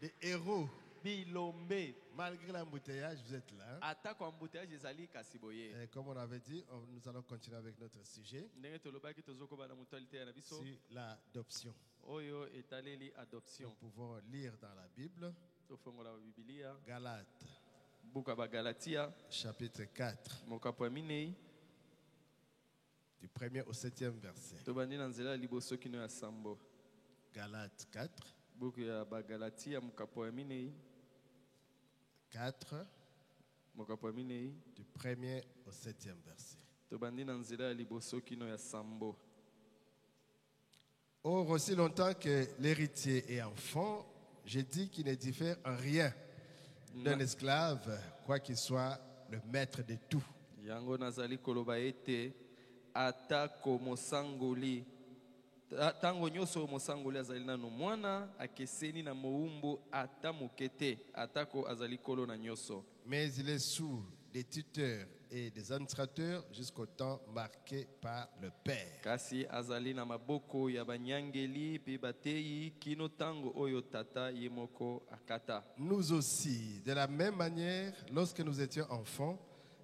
Des héros. Bilombe. Malgré l'embouteillage, vous êtes là. Attaque embouteillage ezali kasiboye. Et comme on avait dit, nous allons continuer avec notre sujet sur l'adoption. Oyo etaleli adoption. Nous pouvons lire dans la Bible Tofongola Biblia. Galates, Buka ba Galatia. chapitre 4, Mokapo minei. du 1er au 7e verset. Tobandi na nzela liboso kino ya sambo. Galates 4, Buku ya ba Galatia mokapo minei. 4, Mokapo minei. du 1er au 7e verset. Tobandi na nzela liboso kino ya sambo. Or, aussi longtemps que l'héritier est enfant, je dis qu'il ne diffère en rien d'un esclave, quoi qu'il soit le maître de tout. Yango nazali koloba ete atako mosangoli tango nyoso mosangoli azali nanu mwana akeseni na moumbu ata mokete atako azali kolo na nyoso. Mais il est sous des tuteurs et des administrateurs jusqu'au temps marqué par le Père. Kasi azali na maboko ya banyangeli pe bateyi kino tango oyo tata yemoko akata. Nous aussi, de la même manière, lorsque nous étions enfants,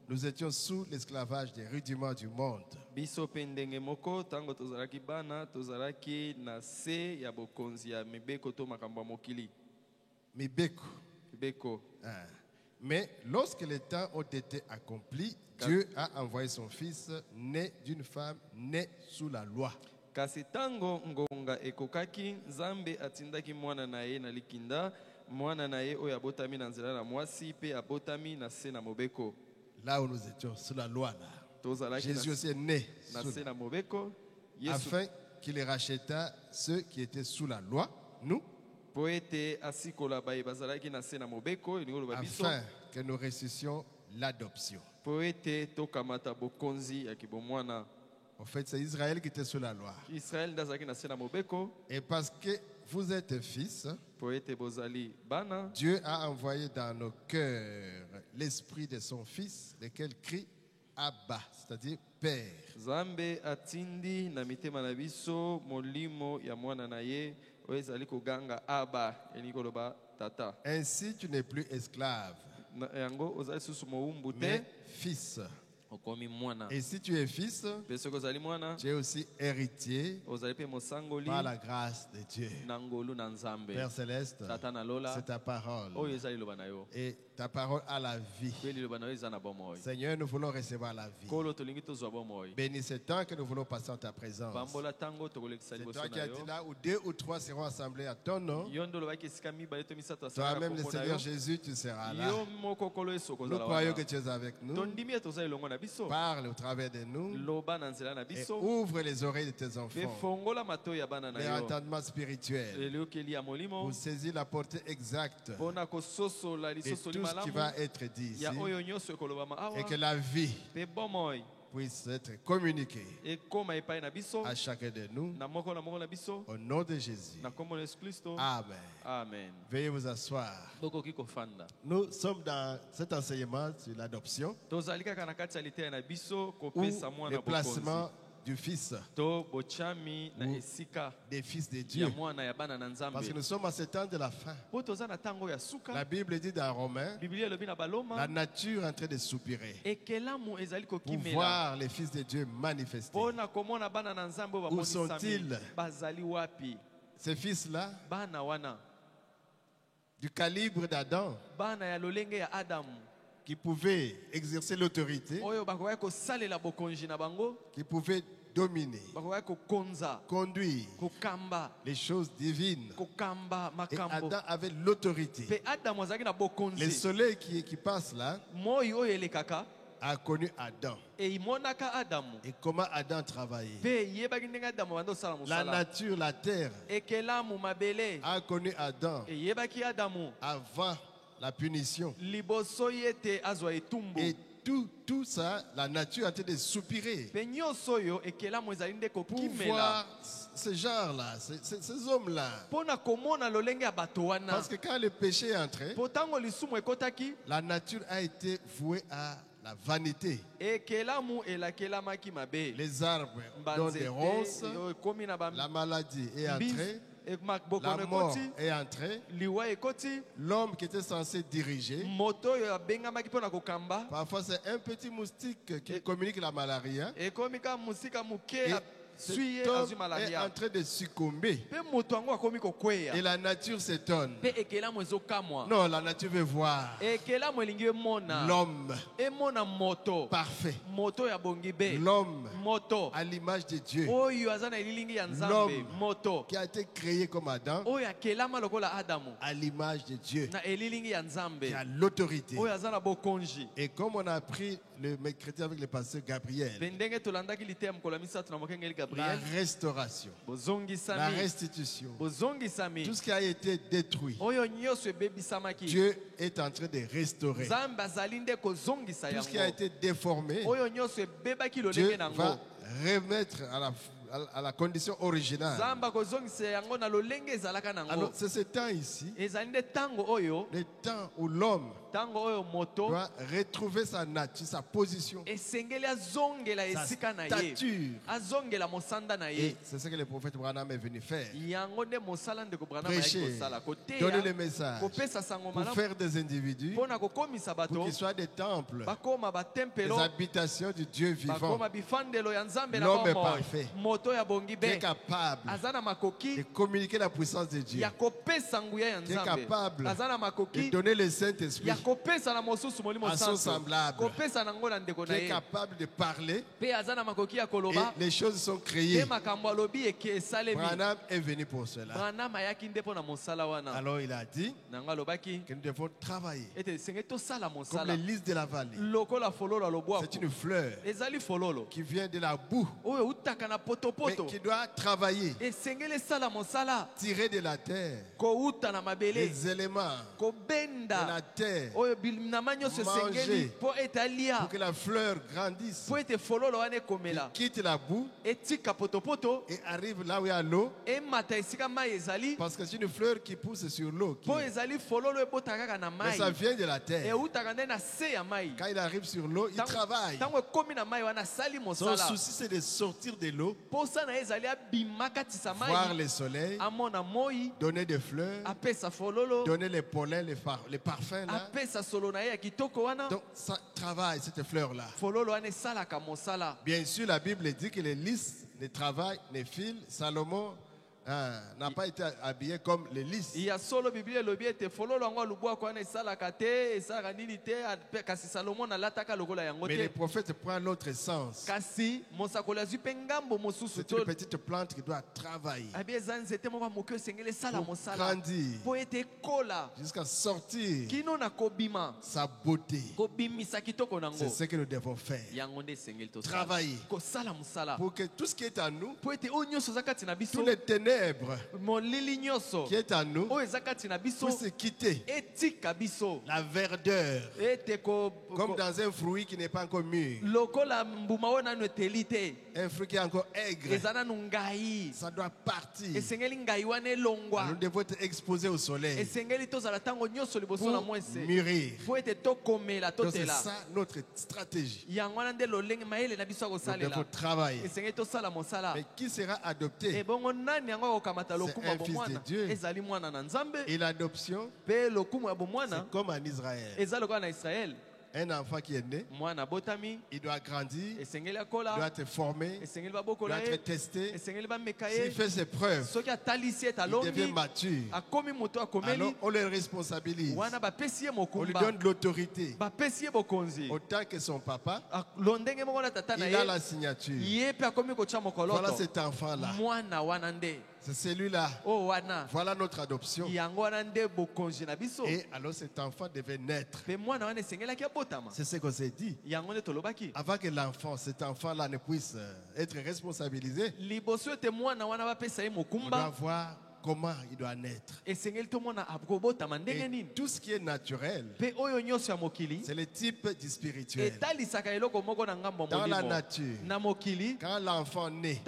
nous étions sous l'esclavage des rudiments du monde. Biso pendenge moko tango tozalaki bana tozalaki na se ya bokonzi ya mibeko to makambo mokili. Mibeko. Mibeko. Ah. Mais lorsque les temps ont été accomplis, Dieu a envoyé son Fils, né d'une femme, né sous la loi. Kasi tango ngonga ekokaki Nzambe atindaki mwana na ye na likinda mwana na ye oyo abotami na nzela na mwasi pe abotami na se na mobeko. Là où nous étions sous la loi, là. Jésus aussi est né sous la mobeko. Afin qu'il racheta ceux qui étaient sous la loi, nous. Afin que nous ressuscitions l'adoption. En fait, c'est Israël qui était sous la loi. Et parce que vous êtes fils, Dieu a envoyé dans nos cœurs l'esprit de son Fils, lequel crie Abba, c'est-à-dire Père. Zambe atindi na mitema na biso molimo ya mwana na ye oezali koganga Abba enikoloba tata. Ainsi tu n'es plus esclave, yango ozali susu moumbu te, mais fils. Et si tu es fils, tu es aussi héritier par la grâce de Dieu. Père Céleste, c'est ta parole. Et ta parole a la vie. Seigneur, nous voulons recevoir la vie. Bénis ce temps que nous voulons passer en ta présence. C'est toi qui as dit là où 2 ou 3 seront assemblés à ton nom. Toi-même, le Seigneur Jésus, tu seras là. Nous croyons que tu es avec nous. Parle au travers de nous et ouvre les oreilles de tes enfants, les entendements spirituels pour saisir la portée exacte de tout ce qui va être dit ici et que la vie puisse être communiquée à chacun de nous au nom de Jésus. Amen. Amen. Veuillez vous asseoir. Nous sommes dans cet enseignement sur l'adoption ou le placement du Fils ou des fils de Dieu. Parce que nous sommes à ce temps de la fin. La Bible dit dans Romains, la nature est en train de soupirer pour voir les fils de Dieu manifestés. Où sont-ils? Ces fils-là, du calibre d'Adam, qui pouvaient exercer l'autorité, qui pouvaient dominer, conduire les choses divines. Et Adam avait l'autorité. Le soleil qui passe là a connu Adam. Et comment Adam travaillait. La nature, la terre a connu Adam avant la punition. Et tout ça, la nature a été de soupirer pour voir ce genre-là, ces hommes-là. Parce que quand le péché est entré, la nature a été vouée à la vanité. Les arbres donnent des ronces, la maladie est entrée. La mort est entrée. L'homme qui était censé diriger. Parfois c'est un petit moustique qui communique la malaria. Cet homme est en train de succomber. Et la nature s'étonne. Non, la nature veut voir l'homme parfait. L'homme à l'image de Dieu. L'homme qui a été créé comme Adam à l'image de Dieu. Qui a l'autorité. Et comme on a appris le mercredi avec le pasteur Gabriel, la restauration, la restitution, tout ce qui a été détruit, Dieu est en train de restaurer. Tout ce qui a été déformé, Dieu va remettre à la condition originale. Alors c'est ce temps ici, le temps où l'homme doit retrouver sa nature, sa position, sa stature. Et c'est ce que le prophète Branham est venu faire. Prêcher, donner le message, pour faire des individus, pour qu'ils soient des temples, des habitations du Dieu vivant. L'homme est parfait, qui est capable de communiquer la puissance de Dieu, qui est capable de donner le Saint-Esprit à son semblable, qui est capable de parler et les choses sont créées. Branham est venu pour cela. Alors il a dit que nous devons travailler comme les lys de la vallée. C'est une fleur qui vient de la boue, mais qui doit travailler, tirer de la terre les éléments de la terre, manger pour que la fleur grandisse, qu'il quitte la boue et arrive là où il y a l'eau, parce que c'est une fleur qui pousse sur l'eau, mais ça vient de la terre. Quand il arrive sur l'eau, il travaille. Son souci c'est de sortir de l'eau, voir le soleil, donner des fleurs, donner les pollens, les parfums là. Donc ça travaille cette fleur là. Bien sûr la Bible dit que les lys ne travaillent, ne filent. Salomon n'a pas été habillé comme les lys. Mais les prophètes prennent l'autre sens. C'est une petite plante qui doit travailler pour grandir jusqu'à sortir sa beauté. C'est ce que nous devons faire. Travailler pour que tout ce qui est en nous, tous les ténèbres qui est en nous, pour se quitter. La verdeur, comme dans un fruit qui n'est pas encore mûr, un fruit qui est encore aigre, ça doit partir. Nous devons être exposés au soleil pour mûrir. Donc c'est ça notre stratégie. Nous devons travailler. Mais qui sera adopté? C'est un fils de Dieu. Et l'adoption, c'est comme en Israël. Un enfant qui est né, il doit grandir, il doit être formé, il doit être testé. S'il fait ses preuves, il devient mature. Alors on le responsabilise. On lui donne de l'autorité. Autant que son papa, il a la signature. Voilà cet enfant-là. C'est celui-là. Voilà notre adoption. Et alors cet enfant devait naître. C'est ce qu'on s'est dit. Avant que l'enfant, cet enfant-là ne puisse être responsabilisé, on doit voir comment il doit naître. Et tout ce qui est naturel, c'est le type du spirituel. Dans la nature, quand l'enfant naît,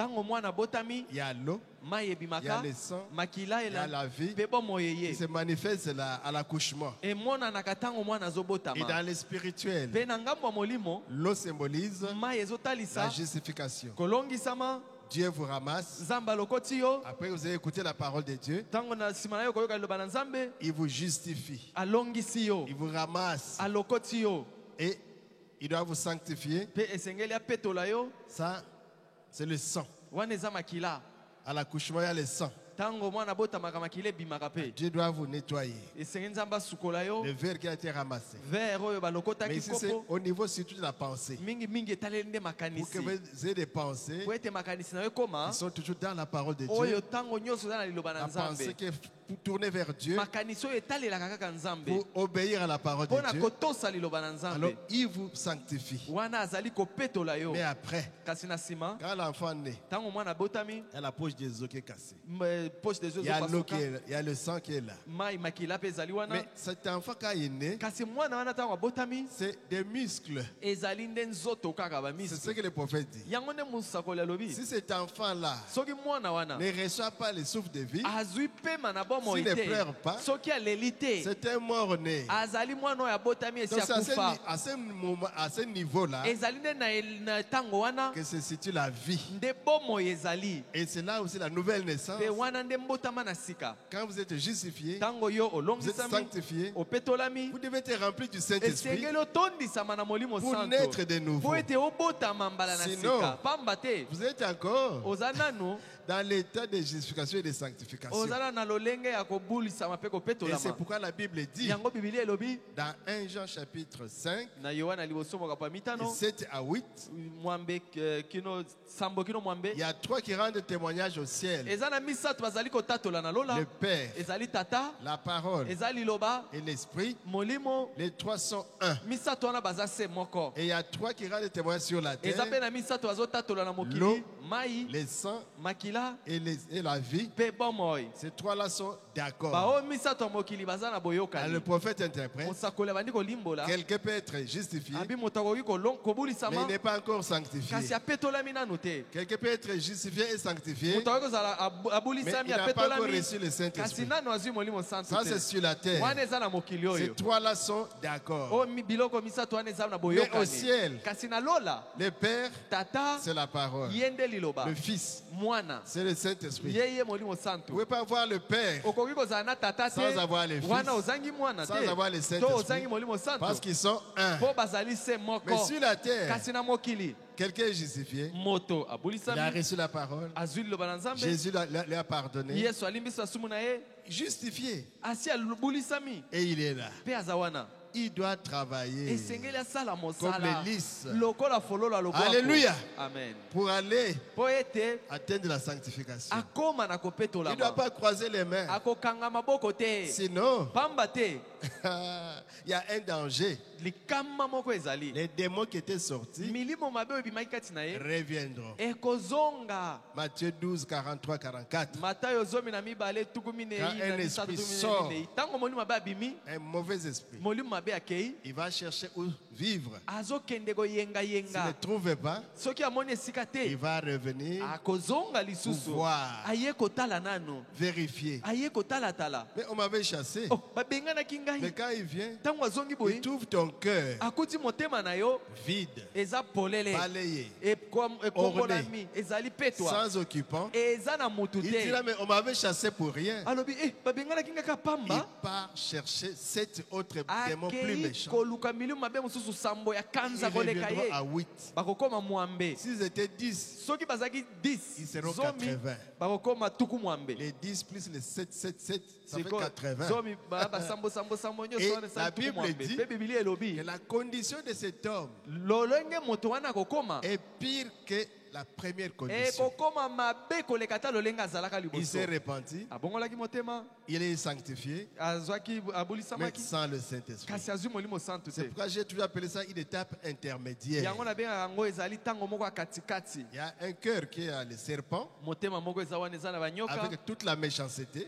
il y a l'eau, il y a le sang, il y a la vie qui se manifeste à l'accouchement. Et dans le spirituel, l'eau symbolise la justification. Dieu vous ramasse. Après vous avez écouté la parole de Dieu. Il vous justifie. Il vous ramasse. Et il doit vous sanctifier. Ça, c'est le sang. À l'accouchement, il y a le sang. Dieu doit vous nettoyer. Le verre qui a été ramassé. Mais ici, c'est au niveau surtout de la pensée. Pour que vous ayez des pensées qui sont toujours dans la parole de Dieu. La pensée qui est tournée vers Dieu pour obéir à la parole de Dieu. Alors, il vous sanctifie. Mais après, quand l'enfant naît, il y a la poche des os qui est cassée. Il y a l'eau qui est là, il y a le sang qui est là. Mais cet enfant quand il est né, c'est des muscles. C'est ce que le prophète dit. Si cet enfant-là ne reçoit pas le souffle de vie, s'il ne pleure pas, c'est un mort-né. Donc c'est à ce niveau-là que se situe la vie. Et c'est là aussi la nouvelle naissance. Quand vous êtes justifié, vous êtes sanctifié, vous devez être rempli du Saint-Esprit pour naître de nouveau. Sinon, vous êtes encore dans l'état de justification et de sanctification. Et c'est pourquoi la Bible dit dans 1 Jean chapitre 5, 7 à 8, il y a trois qui rendent témoignage au ciel. Le Père, la parole et l'Esprit. Les trois sont un. Et il y a trois qui rendent témoignage sur la terre. L'eau, les sangs et la vie. Ces trois-là sont d'accord. Le prophète interprète. Quelqu'un peut être justifié, mais il n'est pas encore sanctifié. Quelqu'un peut être justifié et sanctifié, mais il n'a pas encore reçu le Saint-Esprit. Ça, c'est sur la terre. Ces trois-là sont d'accord. Mais au ciel, le Père, c'est la parole. Le Fils, c'est le Saint-Esprit. Vous ne pouvez pas avoir le Père sans avoir le Fils, sans avoir le Saint-Esprit, parce qu'ils sont un. Mais sur la terre, quelqu'un est justifié, il a reçu la parole, Jésus lui a pardonné, justifié, et il est là. Il doit travailler comme les lys. Alléluia. Amen. Pour aller atteindre la sanctification. Il ne doit pas croiser les mains. Sinon, il y a un danger. Les démons qui étaient sortis reviendront. Matthieu 12, 43, 44. Quand un esprit sort, un mauvais esprit, il va chercher où vivre. S'il ne trouve pas, il va revenir pour voir, vérifier. Mais on m'avait chassé. Mais quand il vient, il trouve ton cœur vide, balayé, orné, sans occupant. Il dit là, mais on m'avait chassé pour rien. Il part chercher 7 autres démons plus méchants. Ils reviendront à 8. S'ils étaient 10, ils seront 80. Les 10 plus les 7, ça fait 80. Et la Bible dit que la condition de cet homme est pire que la première condition. Il s'est repenti, il est sanctifié, mais sans le Saint-Esprit. C'est pourquoi j'ai toujours appelé ça une étape intermédiaire. Il y a un cœur qui est le serpent, avec toute la méchanceté.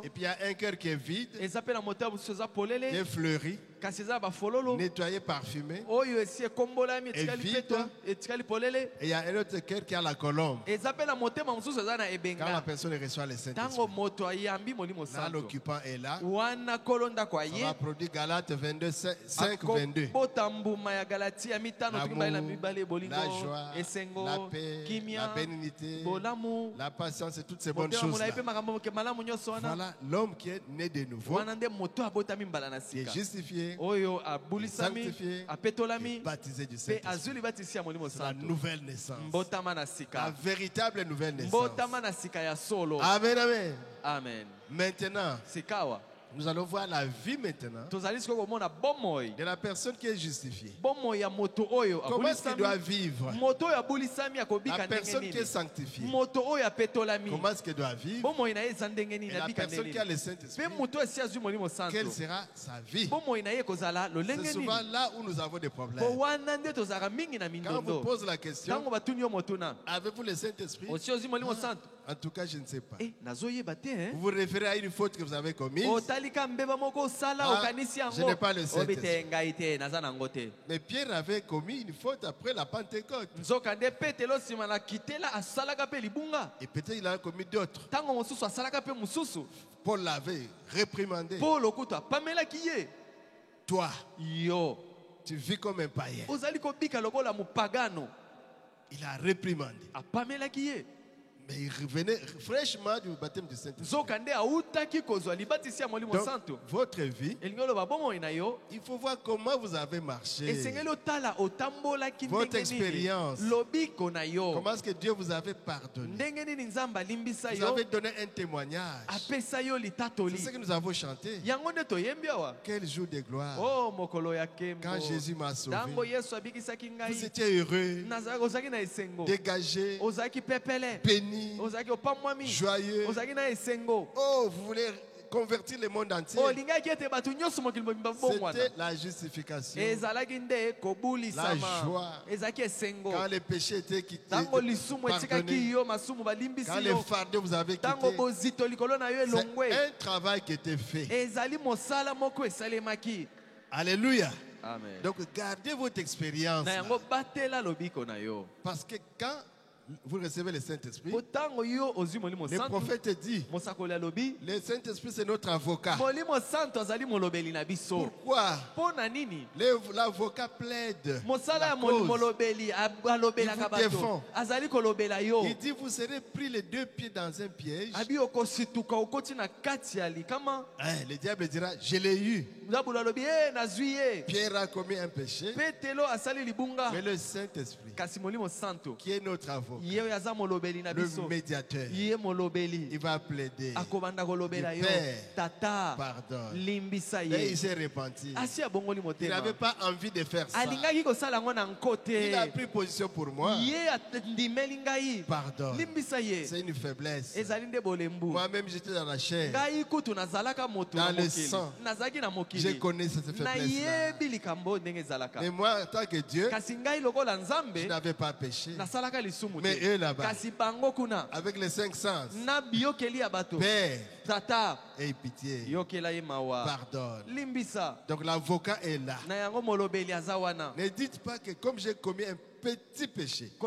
Et puis il y a un cœur qui est vide, qui est fleuri, nettoyé, parfumé, et vide. Et il y a un autre cœur qui a la colombe. Quand la personne reçoit le Saint-Esprit, là l'occupant est là. Ça va produire Galates 22, 5, 22. L'amour, la joie, la paix, la bénignité, la patience et toutes ces bonnes choses-là. Voilà l'homme qui est né de nouveau, qui est justifié, sanctifié, et baptisé du Saint-Esprit. C'est la nouvelle naissance. La véritable nouvelle naissance. Amen, amen. Amen. Maintenant, nous allons voir la vie maintenant de la personne qui est justifiée. Comment est-ce qu'il doit vivre? La personne qui est sanctifiée. Comment est-ce qu'il doit vivre? Et la personne qui a le Saint-Esprit, quelle sera sa vie? C'est souvent là où nous avons des problèmes. Quand on vous pose la question, avez-vous le Saint-Esprit? En tout cas, je ne sais pas. Vous vous référez à une faute que vous avez commise. Je n'ai pas le Saint-Esprit. Mais Pierre avait commis une faute après la Pentecôte. Et peut-être il a commis d'autres. Paul l'avait réprimandé. Toi, tu vis comme un païen. Il a réprimandé. Mais il revenait fraîchement du baptême du Saint-Esprit. Donc, votre vie, il faut voir comment vous avez marché. Votre expérience. Comment est-ce que Dieu vous avait pardonné. Vous avez donné un témoignage. C'est ce que nous avons chanté. Quel jour de gloire. Quand Jésus m'a sauvé. Vous étiez heureux, dégagé, béni, joyeux. Oh, vous voulez convertir le monde entier. C'était la justification, la joie. Quand les péchés étaient quittés, pardonnés, quand les fardeaux vous avez quittés, c'est un travail qui était fait. Alléluia. Amen. Donc gardez votre expérience. Parce que quand vous recevez le Saint-Esprit, le prophète dit, le Saint-Esprit c'est notre avocat. Pourquoi? L'avocat plaide la cause. Il vous défend. Il dit vous serez pris les deux pieds dans un piège. Le diable dira je l'ai eu. Pierre a commis un péché. Mais le Saint-Esprit qui est notre avocat, le médiateur, il va plaider. Le Père pardonne. Et il s'est repenti. Il n'avait pas envie de faire ça. Il a pris position pour moi. Pardonne. C'est une faiblesse. Moi-même j'étais dans la chair, dans le sang. Je connais cette faiblesse-là. Mais moi, en tant que Dieu, je n'avais pas péché. Mais eux là-bas, avec les 5 sens, Père, aie pitié, pardonne. Donc l'avocat est là. Ne dites pas que comme j'ai commis un petit péché, que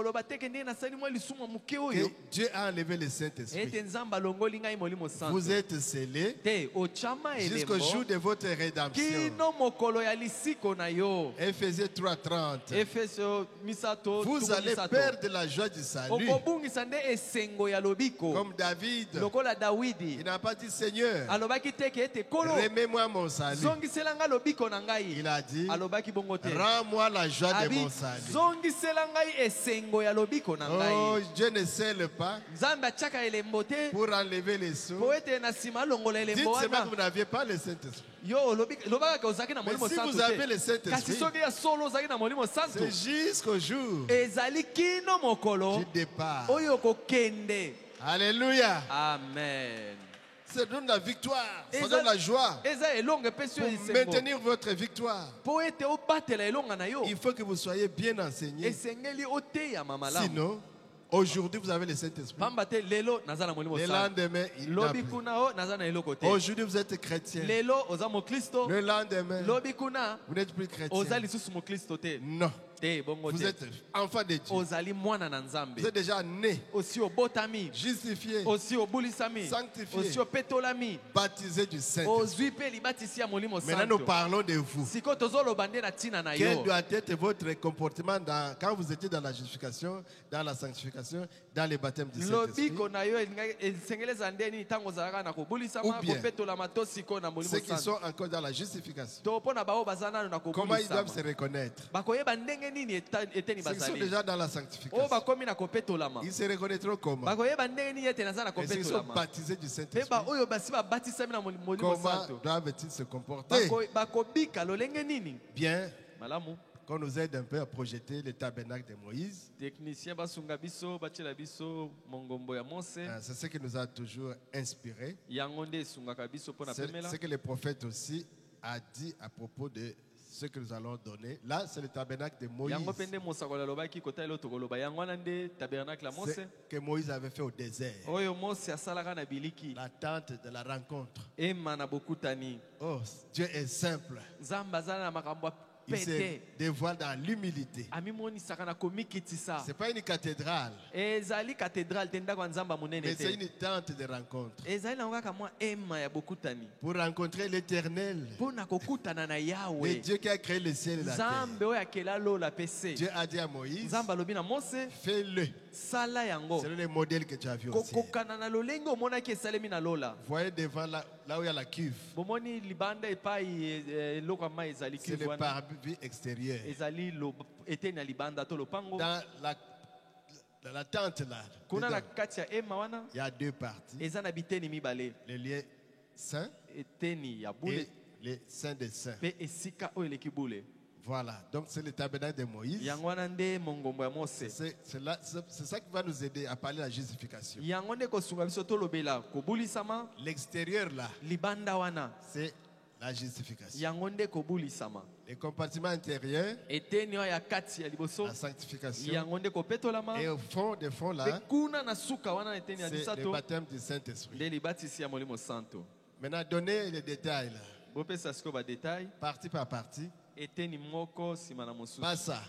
Dieu a enlevé le Saint-Esprit. Vous êtes scellés jusqu'au jour de votre rédemption. Ephésiens 3:30. Vous allez perdre la joie du salut. Comme David, il n'a pas dit Seigneur, remets-moi mon salut. Il a dit rends-moi la joie de mon salut. Oh, Dieu ne scelle pas pour enlever les sous. Dites seulement que vous n'aviez pas le Saint-Esprit. Mais si vous avez le Saint-Esprit, c'est jusqu'au jour du départ. Alléluia. Amen. Ça donne la victoire, ça donne la joie. Pour maintenir votre victoire, il faut que vous soyez bien enseigné. Sinon, Aujourd'hui, vous avez le Saint-Esprit. Le lendemain, il n'a plus. Aujourd'hui, vous êtes chrétien. Le lendemain, vous n'êtes plus chrétien. Non. Vous êtes enfant de Dieu. Vous êtes déjà né, justifié, sanctifié, baptisé du Saint-Esprit. Maintenant, nous parlons de vous. Quel doit être votre comportement quand vous étiez dans la justification, dans la sanctification, dans le baptême du Saint-Esprit? Ou bien ceux qui sont encore dans la justification, comment ils doivent se reconnaître? Ceux qui sont déjà dans la sanctification, ils se reconnaîtront comment? Et ceux qui sont baptisés du Saint-Esprit, comment doivent-ils se comporter? Bien, qu'on nous aide un peu à projeter le tabernacle de Moïse. C'est ce qui nous a toujours inspiré. C'est ce que le prophète aussi a dit à propos de ce que nous allons donner. Là, c'est le tabernacle de Moïse. C'est que Moïse avait fait au désert. La tente de la rencontre. Oh, Dieu est simple. Il se dévoile dans l'humilité. Ce n'est pas une cathédrale, mais c'est une tente de rencontre. Pour rencontrer l'Éternel, le Dieu qui a créé le ciel et la terre. Dieu a dit à Moïse, fais-le. C'est le modèle que tu as vu aussi. Voyez devant là où il y a la cuve. C'est le parvis extérieur. Dans la tente là, dedans, il y a deux parties. Le lieu saint et le saint des saints. Voilà, donc c'est le tabernacle de Moïse. C'est ça qui va nous aider à parler de la justification. L'extérieur là, c'est la justification. Le compartiment intérieur, la sanctification. Et au fond des fonds là, c'est le baptême du Saint-Esprit. Maintenant, donnez les détails là. Partie par partie. Pas ça.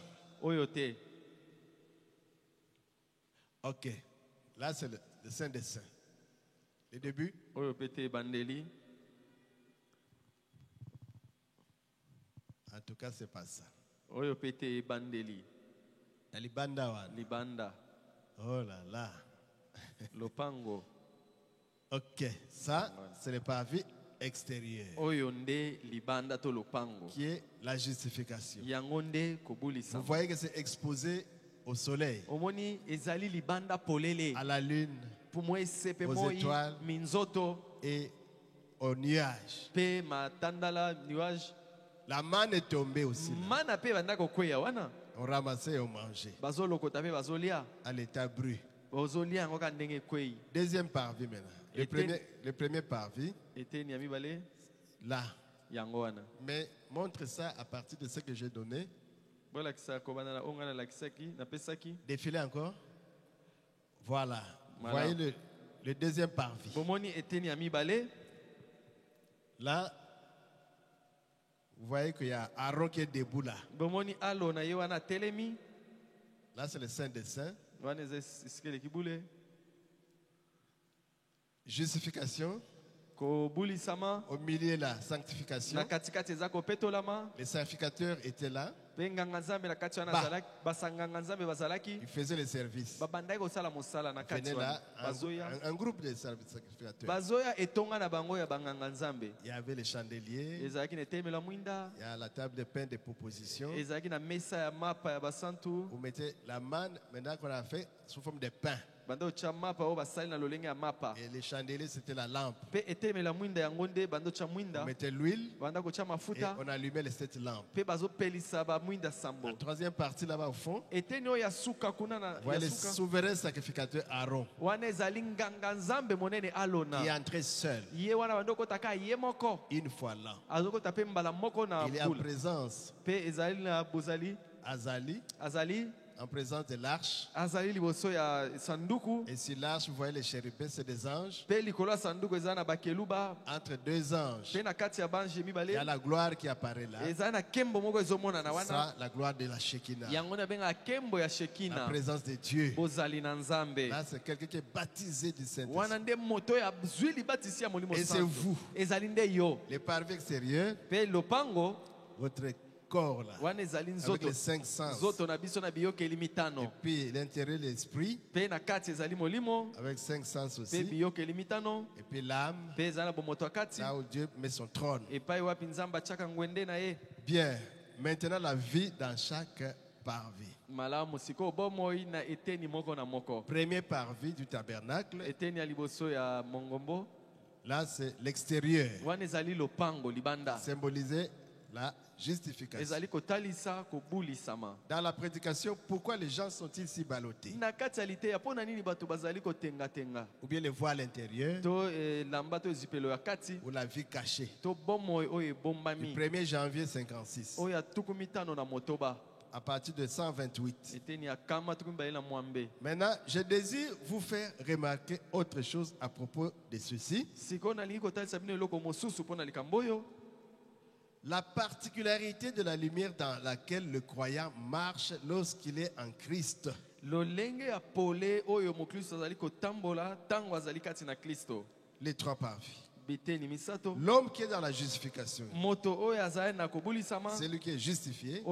Ok. Là, c'est le Saint des Saints. Le début. En tout cas, c'est pas ça. Libanda. Oh là là. Lopango. Ok. Ça, c'est le parvis extérieur, qui est la justification. Vous voyez que c'est exposé au soleil, à la lune, aux étoiles et aux nuages. La manne est tombée aussi. On ramassait et on mangeait à l'état brut. Deuxième parvis maintenant. Le premier parvis, là. Mais montre ça à partir de ce que j'ai donné. Défilez encore. Voilà. Voyez le deuxième parvis. Là, vous voyez qu'il y a Aaron qui est debout là. Là, c'est le Saint des Saints. Justification. Au milieu la sanctification. Les sacrificateurs étaient là. Il faisait le service. Il là, un groupe de sacrificateurs. Il y avait les chandeliers. Il y a la table de pain de proposition. Vous mettez la manne, maintenant qu'on a fait, sous forme de pain. Et les chandeliers, c'était la lampe. On mettait l'huile et on allumait cette lampe. La troisième partie là-bas au fond, voyez le souverain sacrificateur Aaron, qui est entré seul une fois là. Il est en présence Azali en présence de l'arche. Et sur l'arche, vous voyez les chérubins, c'est des anges. Entre deux anges, il y a la gloire qui apparaît là. Ça, la gloire de la Shekinah. La présence de Dieu. Là, c'est quelqu'un qui est baptisé du Saint-Esprit. Et c'est vous. Les parvis extérieurs, votre corps là, avec les 5 sens. Et puis l'intérieur de l'esprit, avec 5 sens aussi. Et puis l'âme, là où Dieu met son trône. Bien, maintenant la vie dans chaque parvis. Premier parvis du tabernacle. Là, c'est l'extérieur. Symbolisé la justification. Dans la prédication, pourquoi les gens sont-ils si ballottés? Ou bien les voies à l'intérieur, ou la vie cachée. Le 1er janvier 56. À partir de 128. Maintenant, je désire vous faire remarquer autre chose à propos de ceci. La particularité de la lumière dans laquelle le croyant marche lorsqu'il est en Christ. Les 3 parvis. L'homme qui est dans la justification, c'est lui qui est justifié.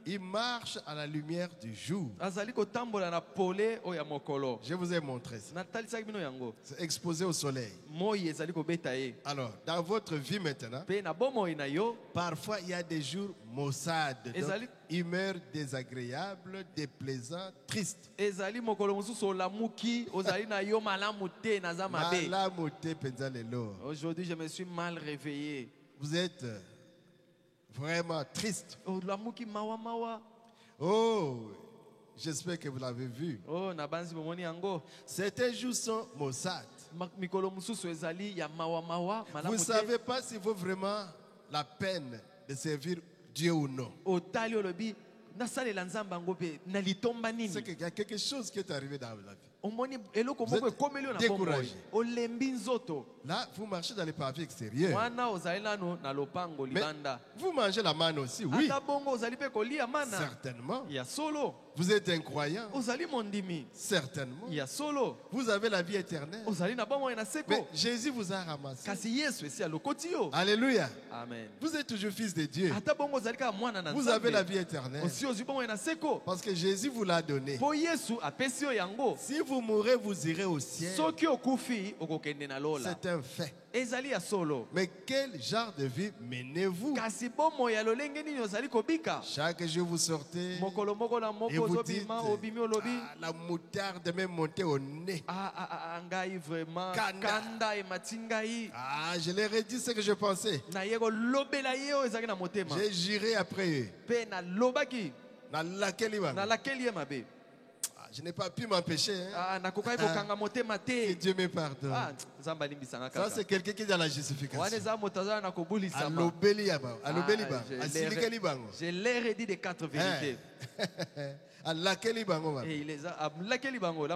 Il marche à la lumière du jour. Je vous ai montré ça. C'est exposé au soleil. Alors, dans votre vie maintenant, parfois il y a des jours maussades, donc humeur désagréable, déplaisant, triste. Aujourd'hui, je me suis mal réveillé. Vous êtes vraiment triste. Oh, j'espère que vous l'avez vu. Certains jours sont maussades. Vous ne savez pas s'il vaut vraiment la peine de servir Dieu ou non. C'est qu'il y a quelque chose qui est arrivé dans la vie. Vous êtes découragé. Là, vous marchez dans les parvis extérieurs. Mais vous mangez la manne aussi, oui. Certainement. Vous êtes un croyant. Certainement. Vous avez la vie éternelle. Mais Jésus vous a ramassé. Alléluia. Amen. Vous êtes toujours fils de Dieu. Vous avez la vie éternelle. Parce que Jésus vous l'a donné. Si vous mourrez, vous irez au ciel. C'est un fait. Mais quel genre de vie menez-vous? Chaque jour vous sortez et vous dites, la moutarde m'est montée au nez. Je leur ai dit ce que je pensais. J'ai juré après eux. Je n'ai pas pu m'empêcher. Que Dieu me pardonne. Ça, c'est quelqu'un qui est dans la justification. Je leur ai dit des 4 vérités. Et il les a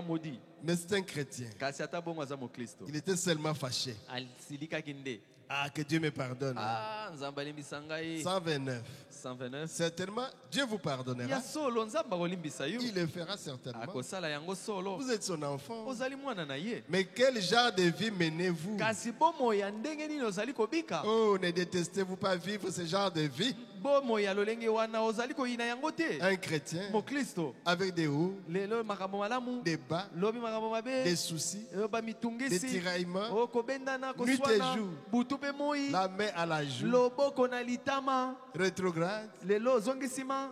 maudit. Mais c'est un chrétien. Il était seulement fâché. Que Dieu me pardonne. 129. Certainement, Dieu vous pardonnera. Il le fera certainement. Vous êtes son enfant. Mais quel genre de vie menez-vous? Oh, ne détestez-vous pas vivre ce genre de vie? Un chrétien avec des hauts, des bas, des soucis, des tiraillements, nuit et jour, la main à la joue, rétrograde,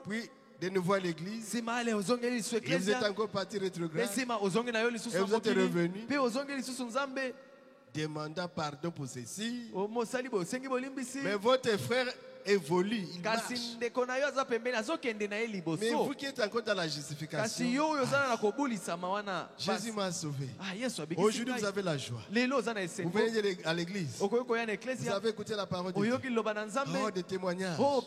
puis de nouveau à l'église, et vous êtes encore parti rétrograde, et vous êtes revenu, demandant pardon pour ceci. Mais votre frère évolue, il marche. Mais vous qui êtes encore dans la justification, Jésus m'a sauvé. Aujourd'hui, vous avez la joie. Vous venez à l'église. Vous avez écouté la parole de Dieu. Oh, des témoignages. Vous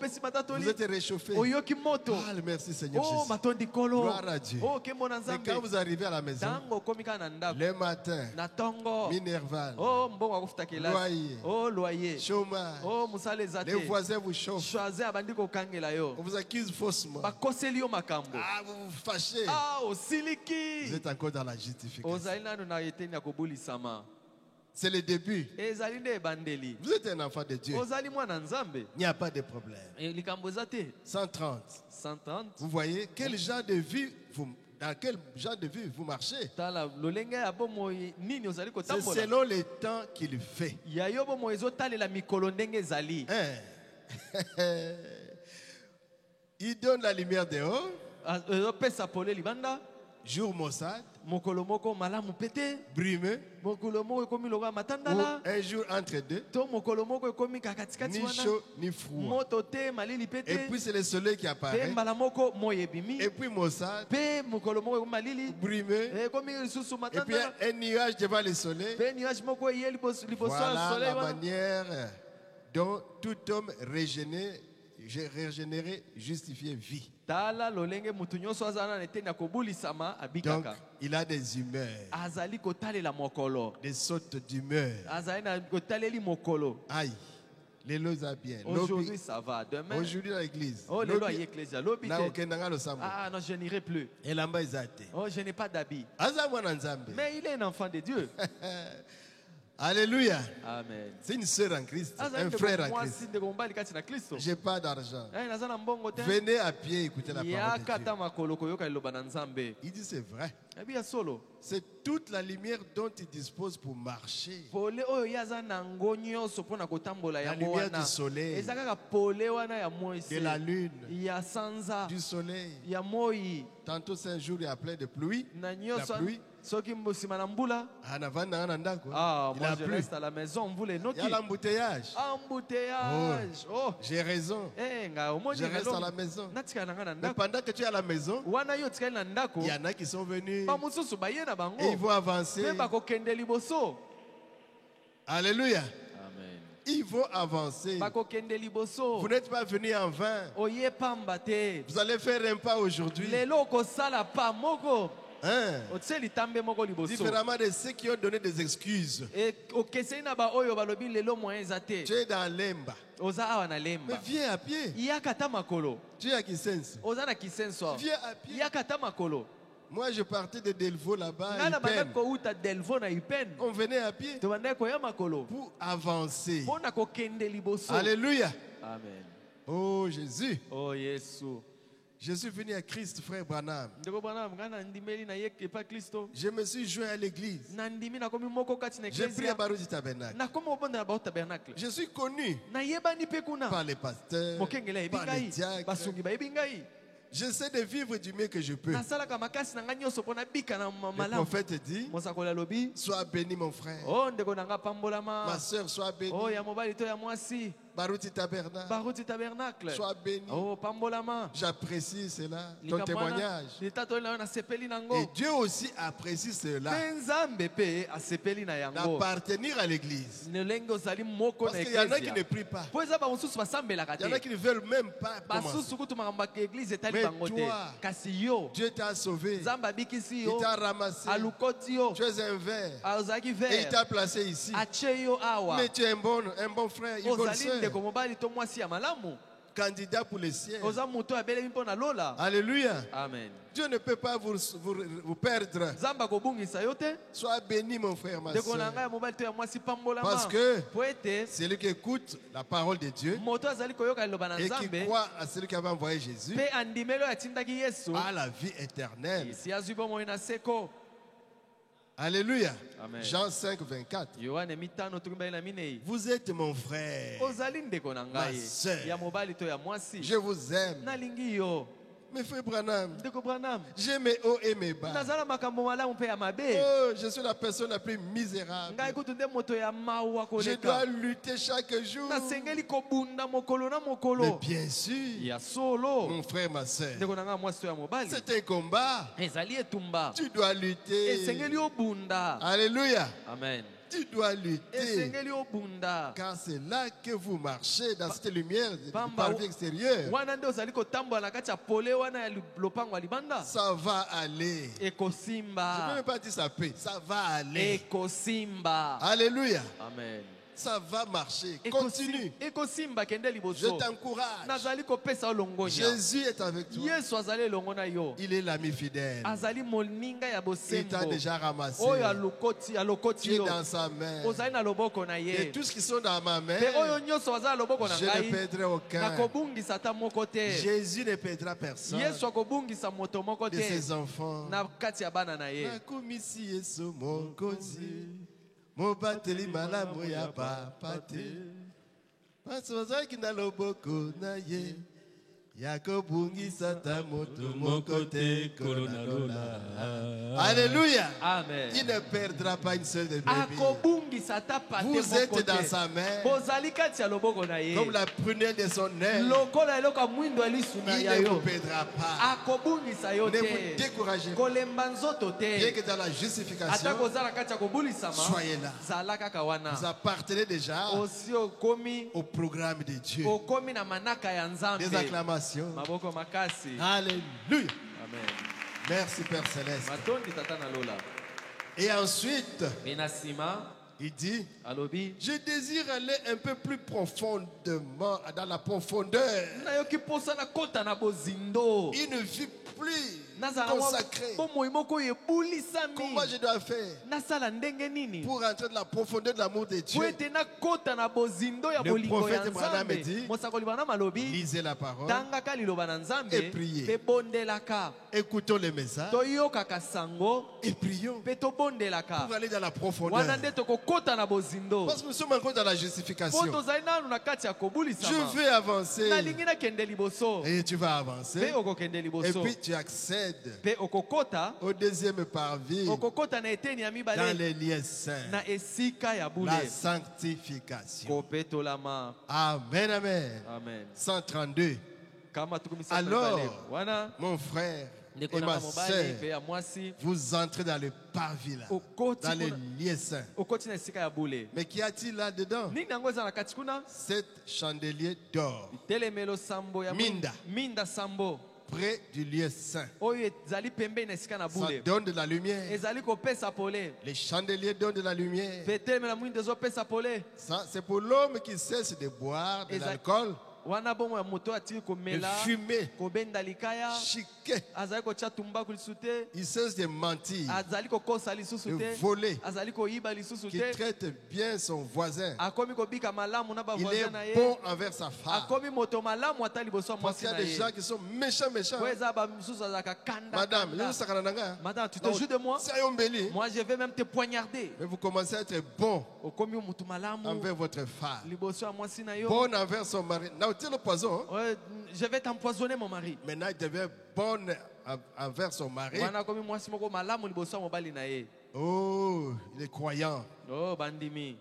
êtes réchauffé. Ah, merci Seigneur Jésus. Gloire à Dieu. Et quand vous arrivez à la maison, le matin, Minerval, loyer, chômage, les voisins vous chauffent. On vous accuse faussement. Ah, vous vous fâchez. Vous êtes encore dans la justification. C'est le début. Vous êtes un enfant de Dieu. Il n'y a pas de problème. 130. Vous voyez quel genre de vie dans quel genre de vie vous marchez? C'est selon le temps qu'il fait. Il donne la lumière dehors. Jour maussade. Brumeux. Ou un jour entre deux. Ni chaud ni froid. Et puis c'est le soleil qui apparaît. Et puis maussade. Brumeux. Et puis un nuage devant le soleil. Voilà la manière dont tout homme régénéré, justifié, vit. Donc, il a des humeurs, des sautes d'humeur. Aïe, les lots à bien. Aujourd'hui, ça va. Demain, aujourd'hui, dans l'église. Oh, ah non, je n'irai plus. Oh, je n'ai pas d'habit. Mais il est un enfant de Dieu. Alléluia. Amen. C'est une sœur en Christ, un frère en Christ. Je n'ai pas d'argent. Venez à pied écouter la parole de Dieu. Il dit c'est vrai. C'est toute la lumière dont il dispose pour marcher. La lumière du soleil, de la lune, du soleil. Tantôt c'est un jour il y a plein de pluie. La pluie. Ah, moi je reste à la maison. Il y a l'embouteillage. Oh, j'ai raison. Je reste à la maison. Mais pendant que tu es à la maison, il y en a qui sont venus et ils vont avancer. Alléluia. Ils vont avancer. Vous n'êtes pas venus en vain. Vous allez faire un pas aujourd'hui. Différemment de ceux qui ont donné des excuses. Tu es dans l'emba. Mais viens à pied. Tu es à Kisenso. Viens à pied. Moi, je partais de Delvaux là-bas. On venait à pied pour avancer. Alléluia. Amen. Oh Jésus. Oh Jésus. Je suis venu à Christ, frère Branham. Je me suis joint à l'église. J'ai pris à Barouti Tabernacle. Je suis connu par les pasteurs, par les diacres. J'essaie de vivre du mieux que je peux. Le prophète dit, sois béni mon frère. Ma soeur, sois bénie. Barouti Tabernacle. Sois béni. J'apprécie cela, ton témoignage. Et Dieu aussi apprécie cela. D'appartenir à l'église. Parce qu'il y en a qui ne prient pas. Il y en a qui ne veulent même pas commencer. Mais toi, Dieu t'a sauvé. Il t'a ramassé. Tu es un verre. Et il t'a placé ici. Mais tu es un bon frère, une bonne sœur. Candidat pour le ciel. Alléluia. Amen. Dieu ne peut pas vous perdre. Sois béni mon frère, ma soeur. Parce que celui qui écoute la parole de Dieu et qui croit à celui qui avait envoyé Jésus a la vie éternelle. Alléluia. Amen. Jean 5, 24. Vous êtes mon frère, ma soeur. Je vous aime. Mais frère Branham, j'ai mes hauts et mes bas. Oh, je suis la personne la plus misérable. Je dois lutter chaque jour. Mais bien sûr, mon frère, ma soeur, c'est un combat. Tu dois lutter. Alléluia. Amen. Tu dois lutter. Car c'est là que vous marchez dans cette lumière du parvis extérieur. Ça va aller. Je ne peux même pas dire ça peut. Ça va aller. Alléluia. Amen. Ça va marcher. Continue. Je t'encourage. Jésus est avec toi. Il est l'ami fidèle. Il t'a déjà ramassé. Tu es dans sa main. Et tous ceux qui sont dans ma main, je ne perdrai aucun. Jésus ne perdra personne de ses enfants. Mobateli malamu ya papate Pasozaki na loboko na ye Yakobungisa ta moto mokote korona lola. Alléluia. Amen. Il ne perdra pas une seule de brebis. Vous êtes dans sa main. Comme la prunelle de son aile. Il ne vous perdra pas. Ne vous découragez pas. Bien que dans la justification, soyez là. Vous appartenez déjà au programme de Dieu. Des acclamations. Alléluia. Amen. Merci Père Céleste. Et ensuite, il dit, je désire aller un peu plus profondément dans la profondeur. Une vie plus consacrée. Comment je dois faire pour entrer dans la profondeur de l'amour de Dieu? Le prophète Branham dit, lisez la parole et priez. Écoutons les messages et prions pour aller dans la profondeur. Parce que nous sommes encore dans la justification. Je vais avancer. Et tu vas avancer. Et puis tu accèdes au deuxième parvis dans les liens saints. La sanctification. Amen, amen. 132. Alors, mon frère et ma soeur, vous entrez dans le parvis là, dans les lieux saints. Mais qu'y a-t-il là-dedans? 7 chandeliers d'or. Minda. Près du lieu saint. Ça donne de la lumière. Les chandeliers donnent de la lumière. Ça, c'est pour l'homme qui cesse de boire de l'alcool, de fumer, chiquer. Il cesse de mentir, de voler, qui traite bien son voisin. Il est bon envers sa femme. Parce qu'il y a des gens qui sont méchants. Madame, tu te joues de moi? Moi, je vais même te poignarder. Mais vous commencez à être bon envers votre femme, bon envers son mari. Le poison. Je vais t'empoisonner, mon mari. Maintenant, il devient bonne envers son mari. Oh, il est croyant. Oh, bandimi.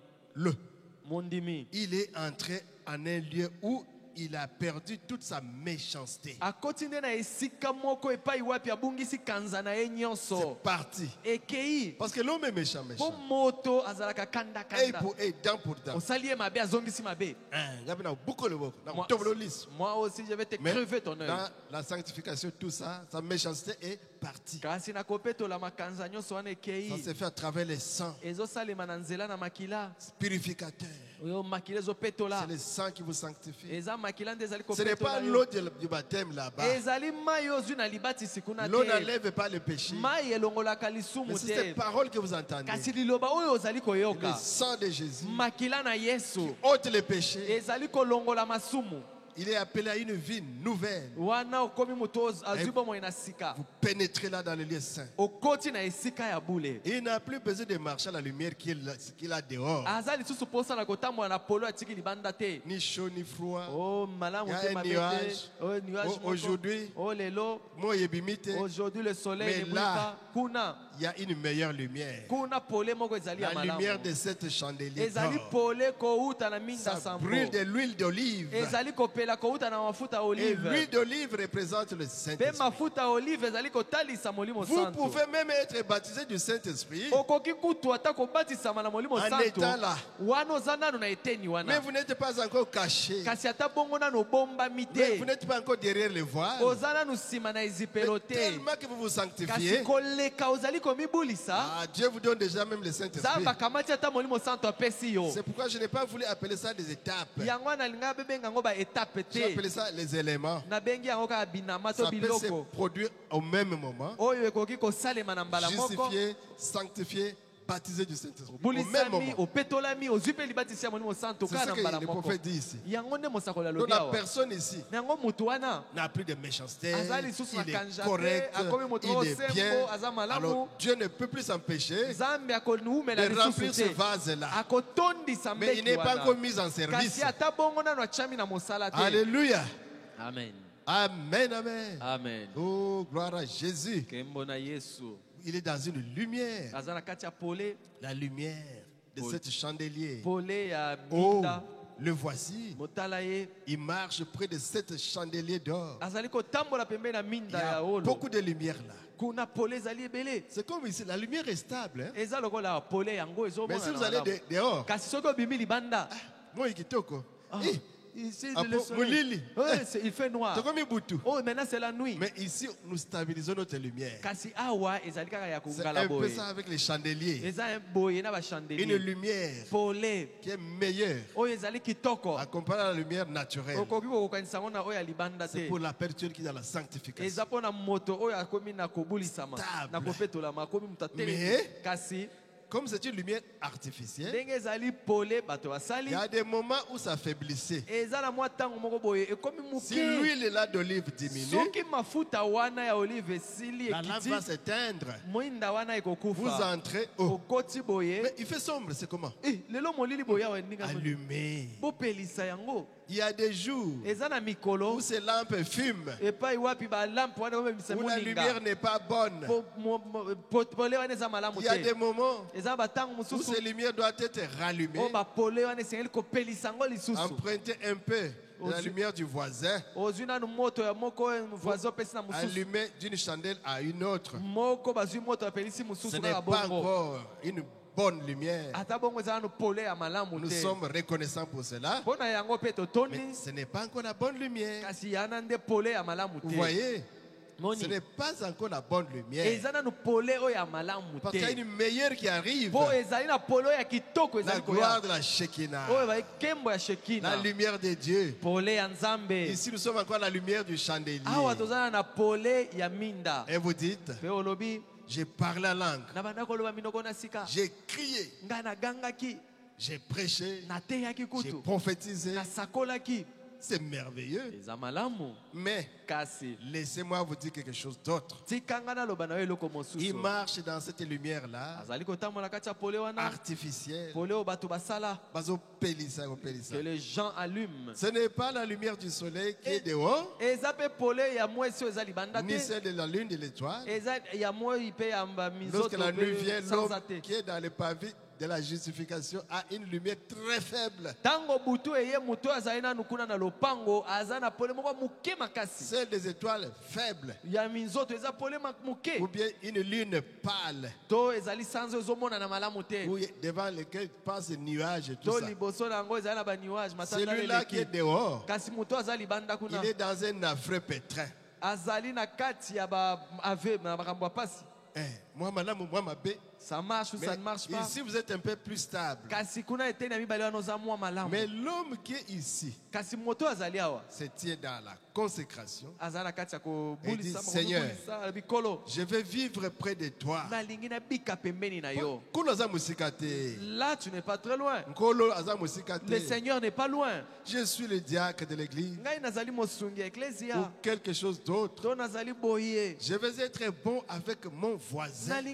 Il est entré en un lieu où il a perdu toute sa méchanceté. C'est parti. Parce que l'homme est méchant. Et dent pour dent. Moi aussi, je vais te crever ton œil. Dans la sanctification, tout ça, sa méchanceté est partie. Ça se fait à travers les sangs purificateurs. C'est le sang qui vous sanctifie. Ce n'est pas l'eau du baptême là-bas. L'eau n'enlève pas le péché. Mais c'est cette parole que vous entendez. Le sang de Jésus qui ôte le péché il est appelé à une vie nouvelle. Vous pénétrez là dans le lieu saint. Il n'a plus besoin de marcher à la lumière qu'il a dehors. Ni chaud ni froid. Il y a un nuage. Aujourd'hui, le soleil. Mais là, il y a une meilleure lumière. La lumière de cette chandelier d'or. Ça brûle de l'huile d'olive. Et l'huile d'olive représente le Saint-Esprit. Vous pouvez même être baptisé du Saint-Esprit en étant là. Mais vous n'êtes pas encore caché. Mais vous n'êtes pas encore derrière le voile. Mais tellement que vous vous sanctifiez, Dieu vous donne déjà même le Saint-Esprit. C'est pourquoi je n'ai pas voulu appeler ça des étapes. J'ai appelé ça les éléments. Ça peut se produire au même moment. Justifié, sanctifié, baptisé du Saint-Esprit. Au même moment. C'est ce que le prophète dit ici. Donc la personne ici n'a plus de méchanceté. Il est correct, il est bien. Alors Dieu ne peut plus s'empêcher de remplir ce vase-là. Mais il n'est pas encore mis en service. Alléluia. Amen. Amen, amen. Amen. Oh, gloire à Jésus. Il est dans une lumière. La lumière de cet chandelier. Oh, le voici. Il marche près de cet chandelier d'or. Il y a beaucoup de lumière là. C'est comme ici, la lumière est stable. Hein? Mais si vous allez dehors, il fait noir. Oh, maintenant c'est la nuit. Mais ici, nous stabilisons notre lumière. C'est un peu ça avec les chandeliers. Une lumière qui est meilleure à comparer à la lumière naturelle. C'est pour la personne qui est dans la sanctification. Stable. Mais comme c'est une lumière artificielle, il y a des moments où ça faiblissait. Si l'huile d'olive diminue, la lampe va s'éteindre. Vous entrez. Oh. Mais il fait sombre, c'est comment? Allumé. Il y a des jours où ces lampes fument, où la lumière n'est pas bonne. Il y a des moments où ces lumières doivent être rallumées, emprunter un peu de la lumière du voisin, allumer d'une chandelle à une autre. Ce n'est pas encore une bonne lumière. Nous sommes reconnaissants pour cela. Mais ce n'est pas encore la bonne lumière. Vous voyez? Ce n'est pas encore la bonne lumière. Parce qu'il y a une meilleure qui arrive. La gloire de la Shekinah. La lumière de Dieu. Ici nous sommes encore la lumière du chandelier. Et vous dites, j'ai parlé la langue. J'ai crié. J'ai prêché. J'ai prophétisé. C'est merveilleux. Mais laissez-moi vous dire quelque chose d'autre. Il marche dans cette lumière-là, artificielle. Que les gens allument. Ce n'est pas la lumière du soleil qui est dehors, ni celle de la lune de l'étoile. Lorsque la nuit vient, l'homme qui est dans le pavé de la justification a une lumière très faible. Celle des étoiles faibles. Ou bien une lune pâle. Devant lequel passe les nuages et tout ça. Celui-là qui est dehors, il est dans un affreux pétrin. Ça marche ou ça ne marche pas. Ici, vous êtes un peu plus stable. Mais l'homme qui est ici se tient dans la consécration et dit, Seigneur, je vais vivre près de toi. Là, tu n'es pas très loin. Le Seigneur n'est pas loin. Je suis le diacre de l'église ou quelque chose d'autre. Je vais être bon avec mon voisin. Je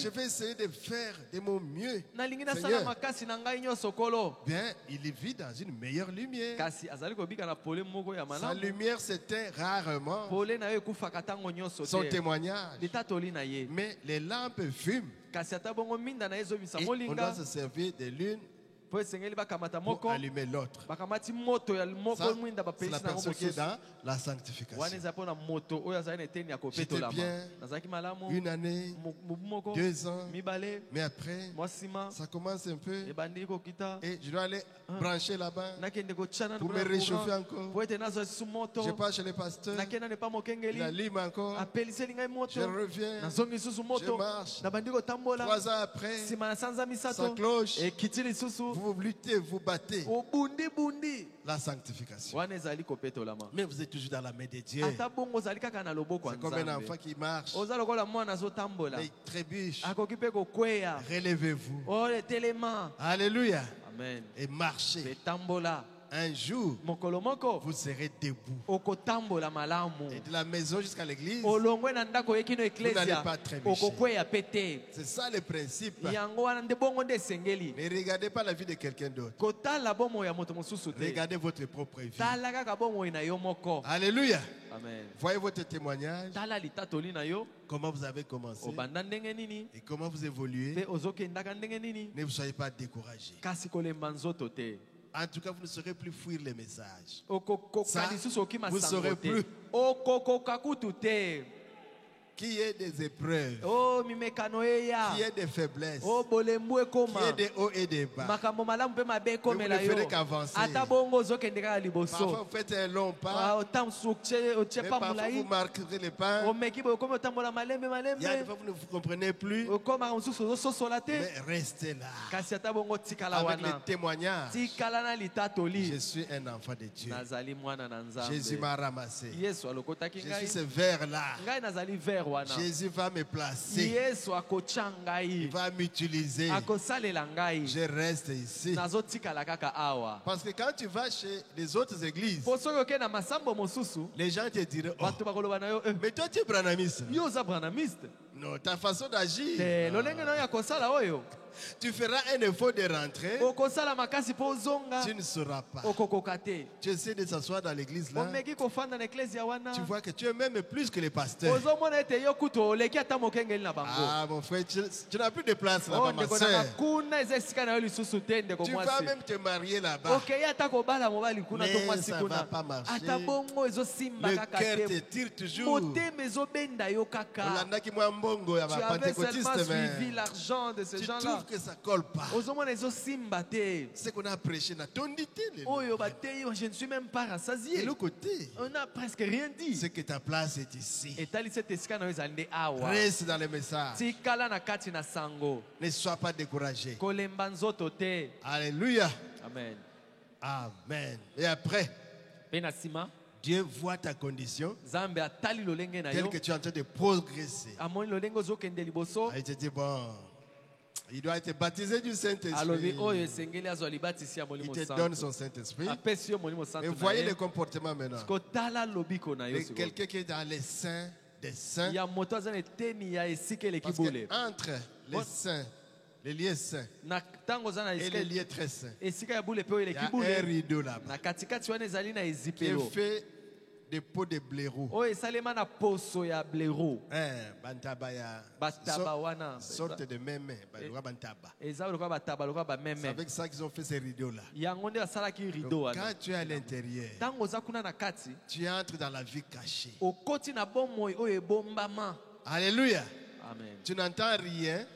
vais essayer de faire de mon mieux. Seigneur. Bien, il vit dans une meilleure lumière. Sa lumière s'éteint rarement. Son témoignage. Mais les lampes fument. Et on doit se servir de l'une pour allumer l'autre. C'est la personne qui est dans la sanctification. J'étais bien une année, 2 ans, mais après, ça commence un peu et je dois aller brancher là-bas pour me réchauffer encore. Je passe chez le pasteur, il allume encore, je reviens, je marche. 3 ans après, ça cloche. Vous luttez, vous battez. La sanctification. Mais vous êtes toujours dans la main de Dieu. C'est comme un enfant qui marche. Il trébuche. Relevez-vous. Alléluia. Amen. Et marchez. Un jour, vous serez debout. Et de la maison jusqu'à l'église, vous n'allez pas trébucher. C'est ça le principe. Ne regardez pas la vie de quelqu'un d'autre. Regardez votre propre vie. Alléluia. Amen. Voyez votre témoignage. Comment vous avez commencé et comment vous évoluez. Ne vous soyez pas découragés. En tout cas, vous ne saurez plus fuir les messages. Ça, vous ne saurez plus qu'il y ait des épreuves, qu'il y ait des faiblesses, qu'il y ait des hauts et des bas. Mais vous ne ferez qu'avancer. Parfois, vous faites un long pas, mais parfois, vous marquerez les pas. Il y a des fois, vous ne vous comprenez plus, mais restez là. Avec les témoignages, je suis un enfant de Dieu. Jésus m'a ramassé. Je suis ce verre-là. Jésus va me placer. Il va m'utiliser. Je reste ici. Parce que quand tu vas chez les autres églises, les gens te diront, oh, mais toi tu es branamiste. Non, ta façon d'agir. Tu feras un effort de rentrer. Tu ne sauras pas. Tu essaies de s'asseoir dans l'église là. Tu vois que tu es même plus que les pasteurs. Ah mon frère, tu n'as plus de place là-bas, ma soeur. Tu vas même te marier là-bas. Mais ça ne va pas marcher. Le cœur te tire toujours. Tu avais seulement suivi l'argent de ces gens-là. Que ça colle pas. Ce qu'on a prêché n'a pas dit. Je ne suis même pas rassasié. Et l'autre côté, on n'a presque rien dit. C'est que ta place est ici. Reste dans le message. Ne sois pas découragé. Alléluia. Amen. Amen. Et après, Dieu voit ta condition, telle que tu es en train de progresser. Il te dit, bon, il doit être baptisé du Saint-Esprit. Il te donne son Saint-Esprit. Mais voyez le comportement maintenant. Quelqu'un qui est dans les saints des saints. Parce qu'entre les saints, les lieux saints et les lieux très saints, il y a un rideau là-bas qui est fait de peau de blaireau. Sorte de mémé. C'est avec ça qu'ils ont fait ces rideaux-là. Quand tu es à l'intérieur, tu entres dans la vie cachée. Alléluia. Amen. Tu n'entends rien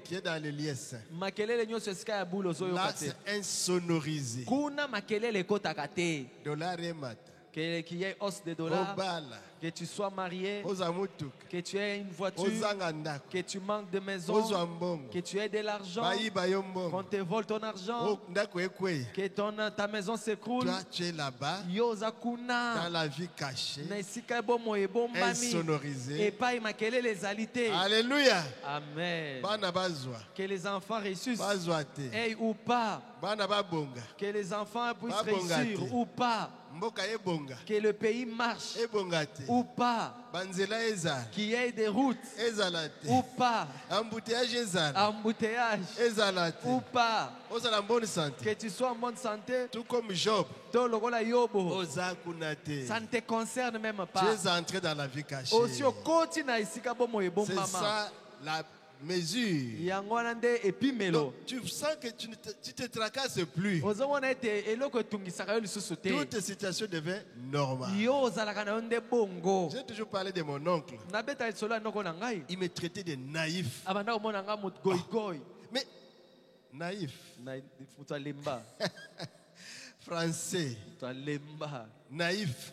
qui est dans les lieux saints. Là, c'est insonorisé. Dollar et mat. Qui est os de dollar. Obala. que tu sois marié, que tu aies une voiture, que tu manques de maison, que tu aies de l'argent, qu'on te vole ton argent, que ta maison s'écroule. Toi, tu es là-bas, dans la vie cachée, insonorisée. Alléluia. Amen. Que les enfants réussissent, ou pas. Que les enfants puissent réussir ou pas. Que le pays marche ou pas. Qu'il y ait des routes ou pas. Embouteillage ou pas. Que tu sois en bonne santé. Tout comme Job. Ça ne te concerne même pas. Tu es entré dans la vie cachée. C'est ça la mesure. Donc, tu sens que tu te tracasses plus. Toute situation devient normale. J'ai toujours parlé de mon oncle. Il me traitait de naïf. Mais naïf. Français. Naïf.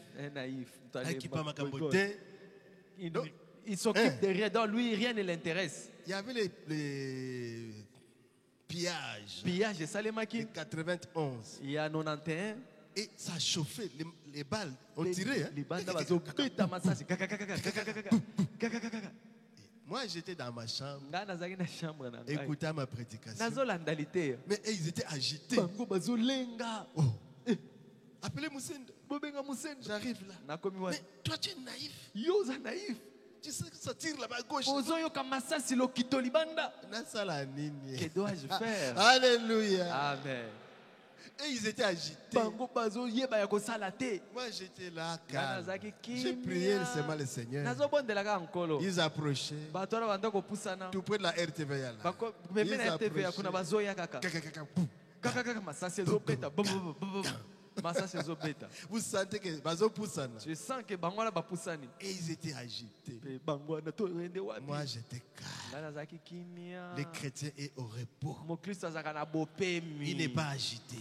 Il s'occupe de rien. Dans lui, rien ne l'intéresse. Il y avait les pillages. De 91. Il y a 91. Et ça chauffait. Les balles ont tiré. Moi, j'étais dans ma chambre, écoutant ma prédication. Mais ils étaient agités. Oh. Appelez Moussenda. J'arrive là. Mais toi, tu es naïf. Tu sais que ça tire là-bas à gauche. Que dois-je faire? Alléluia. Amen. Et ils étaient agités. Moi, j'étais là, calme. J'ai prié seulement le Seigneur. Ils approchaient. Tout près de la RTVA là. Ils approchaient. Vous sentez que je sens que et ils étaient agités. Moi j'étais calme. Les chrétiens est au repos. Il n'est pas agité.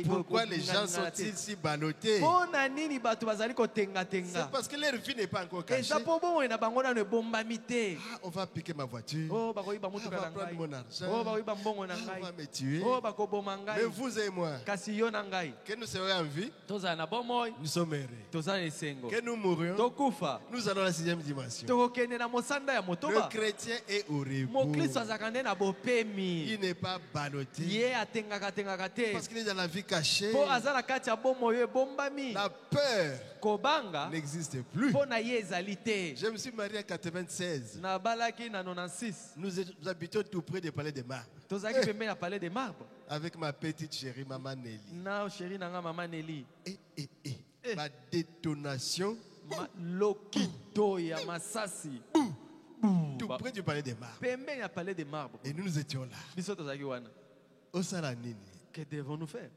Pourquoi les gens sont-ils si ballottés? C'est parce que leur vie n'est pas encore cachée. On va piquer ma voiture. On va prendre mon argent. On va me tuer. Mais vous et moi, que nous soyons en vie, nous sommes heureux. Que nous mourions, nous allons à la 6e dimension. Le chrétien est au repos. Il n'est pas ballotté. Parce qu'il est dans la vie cachée. La peur n'existe plus. Je me suis marié en 96. Nous habitons tout près du palais des Marbres. Avec ma petite chérie, Maman Nelly. Ma détonation. Tout près du palais des Marbres. Et nous étions là. Au Salanini. Que devons-nous faire?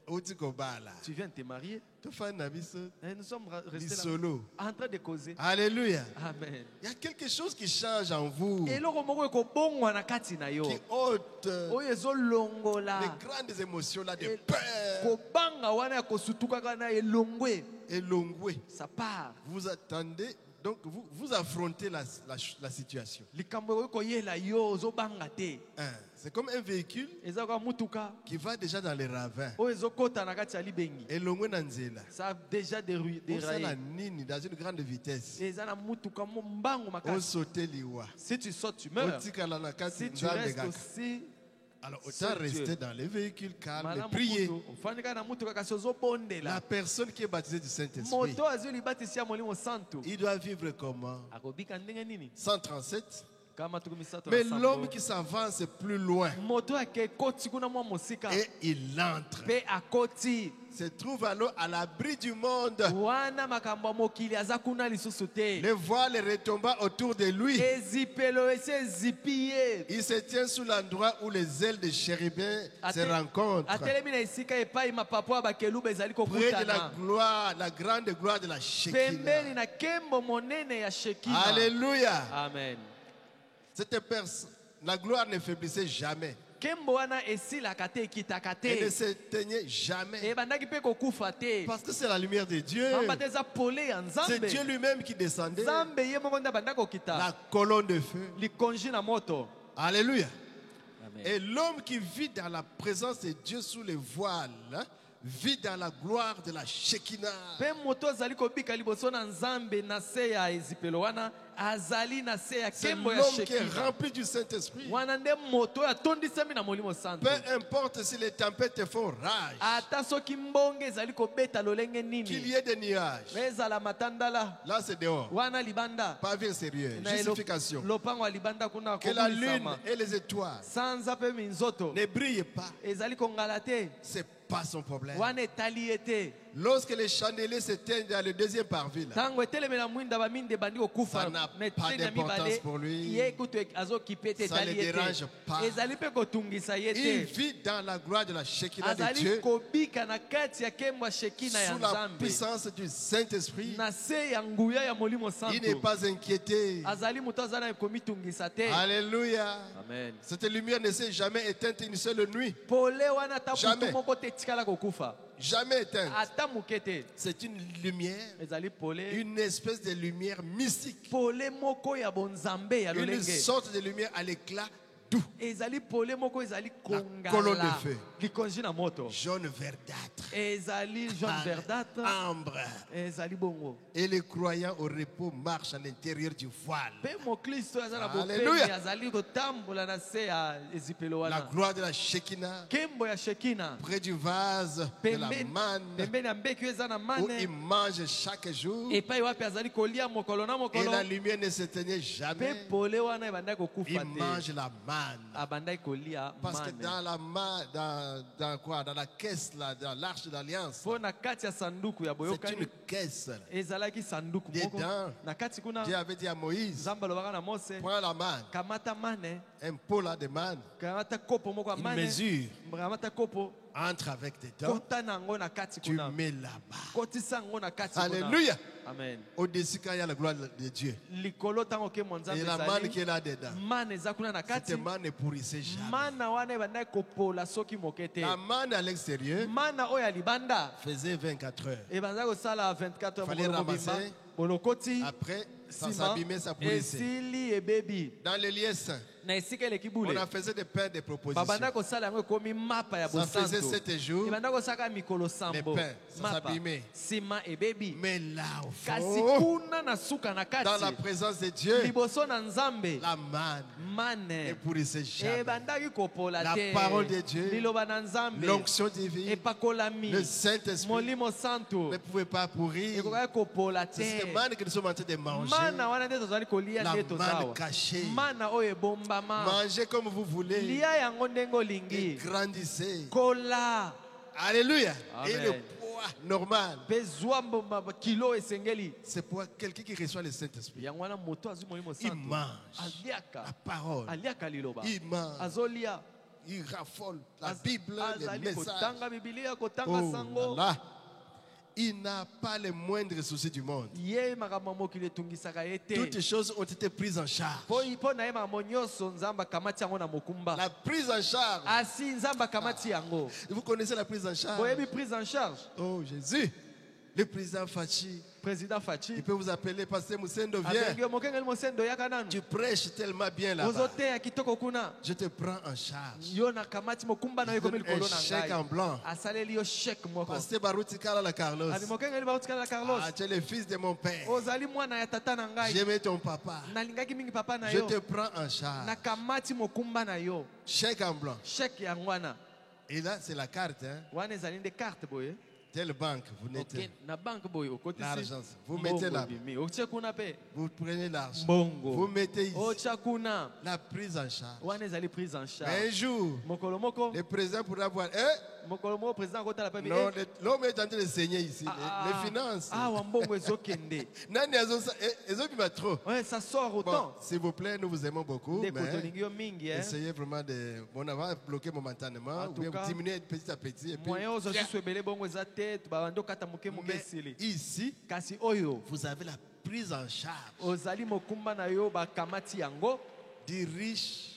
Tu viens de te marier. Et nous sommes restés là, en train de causer. Alléluia. Amen. Il y a quelque chose qui change en vous. Qui ôte les grandes émotions là de peur. Ça part. Vous attendez. Donc vous affrontez la situation. C'est comme un véhicule qui va déjà dans les ravins. Et ça a déjà déraillé. Dans une grande vitesse. Si tu sautes, tu meurs. Si tu restes aussi, alors autant rester dans les véhicules calmes et prier. La personne qui est baptisée du Saint-Esprit, il doit vivre comment? 137. Mais l'homme qui s'avance plus loin et il entre, se trouve alors à l'abri du monde. Le voile retomba autour de lui. Il se tient sous l'endroit où les ailes de chérubin se rencontrent. Près de la gloire, la grande gloire de la Shekinah. Alléluia. Amen. Cette personne, la gloire ne faiblissait jamais. Elle ne s'éteignait jamais. Parce que c'est la lumière de Dieu. C'est Dieu lui-même qui descendait. La colonne de feu. Alléluia. Amen. Et l'homme qui vit dans la présence de Dieu sous les voiles vit dans la gloire de la Shekinah. C'est l'homme qui est rempli du Saint-Esprit. Peu importe si les tempêtes te font rage, qu'il y ait des nuages, là c'est dehors. Pas bien sérieux. Justification. Que la lune et les étoiles ne brillent pas. C'est pas son problème. Lorsque les chandeliers s'éteignent dans le deuxième parvis, ça n'a pas d'importance pour lui. Ça ne le dérange pas. Il vit dans la gloire de la Shekinah de Dieu, sous la puissance du Saint-Esprit. Il n'est pas inquiété. Alléluia. Amen. Cette lumière ne s'est jamais éteinte une seule nuit. Jamais. Jamais éteinte. C'est une lumière, une espèce de lumière mystique, une sorte de lumière à l'éclat doux. La colonne de feu, jaune verdâtre, ambre. Et les croyants au repos marchent à l'intérieur du voile. Alléluia. La gloire de la Shekinah près du vase de la manne où ils mangent chaque jour. Et la lumière ne s'éteignait jamais. Ils mangent la manne. Parce que dans la dans la caisse là, dans l'arche d'alliance, c'est une caisse. Dedans, Dieu avait dit à Moïse, prends la manne, un pot là de manne, une mesure, entre avec dedans, tu mets là-bas. Alléluia. Amen. Au-dessus, quand il y a la gloire de Dieu, et la manne qui est là-dedans, cette manne ne pourrissait jamais. La manne à l'extérieur faisait 24 heures. Il fallait ramasser. Après, ça s'abîmait, ça pourrissait. Dans les lieux saints, on a fait des pains de propositions. Ça faisait 7 jours. Les pains, ça s'abîmait. Mais là au fond, dans la présence de Dieu, la manne ne pourrissait jamais. La parole de Dieu, l'onction divine, le Saint-Esprit ne pouvait pas pourrir. C'est cette manne que nous sommes en train de manger. La manne cachée. Mangez comme vous voulez et grandissez. Alléluia. Amen. Et le poids normal, c'est pour quelqu'un qui reçoit le Saint-Esprit. Il mange la parole. Il mange. Il raffole la Bible, les messages. Oh là. Il n'a pas les moindres soucis du monde. Toutes les choses ont été prises en charge. La prise en charge. Vous connaissez la prise en charge? Oh Jésus. Le président Fachi. Il peut vous appeler Pasteur Moussendo, viens. Tu prêches tellement bien là-bas. Je te prends en charge. Je donne un chèque en blanc. Pasteur Barouti Kala Carlos. Tu es le fils de mon père. J'aimais ton papa. Je te prends en charge. Chèque en blanc. Et là, c'est la carte. Telle banque, vous mettez l'argent. Vous mettez là. Vous prenez l'argent. Vous mettez ici. La prise en charge. Un jour, le président pourra voir. Non, l'homme est en train de saigner ici. Les finances. Ça sort autant. S'il vous plaît, nous vous aimons beaucoup. Mais essayez vraiment de. On va bloquer momentanément. Ou bien diminuer petit à petit. Et puis, mais ici, vous avez la prise en charge du riche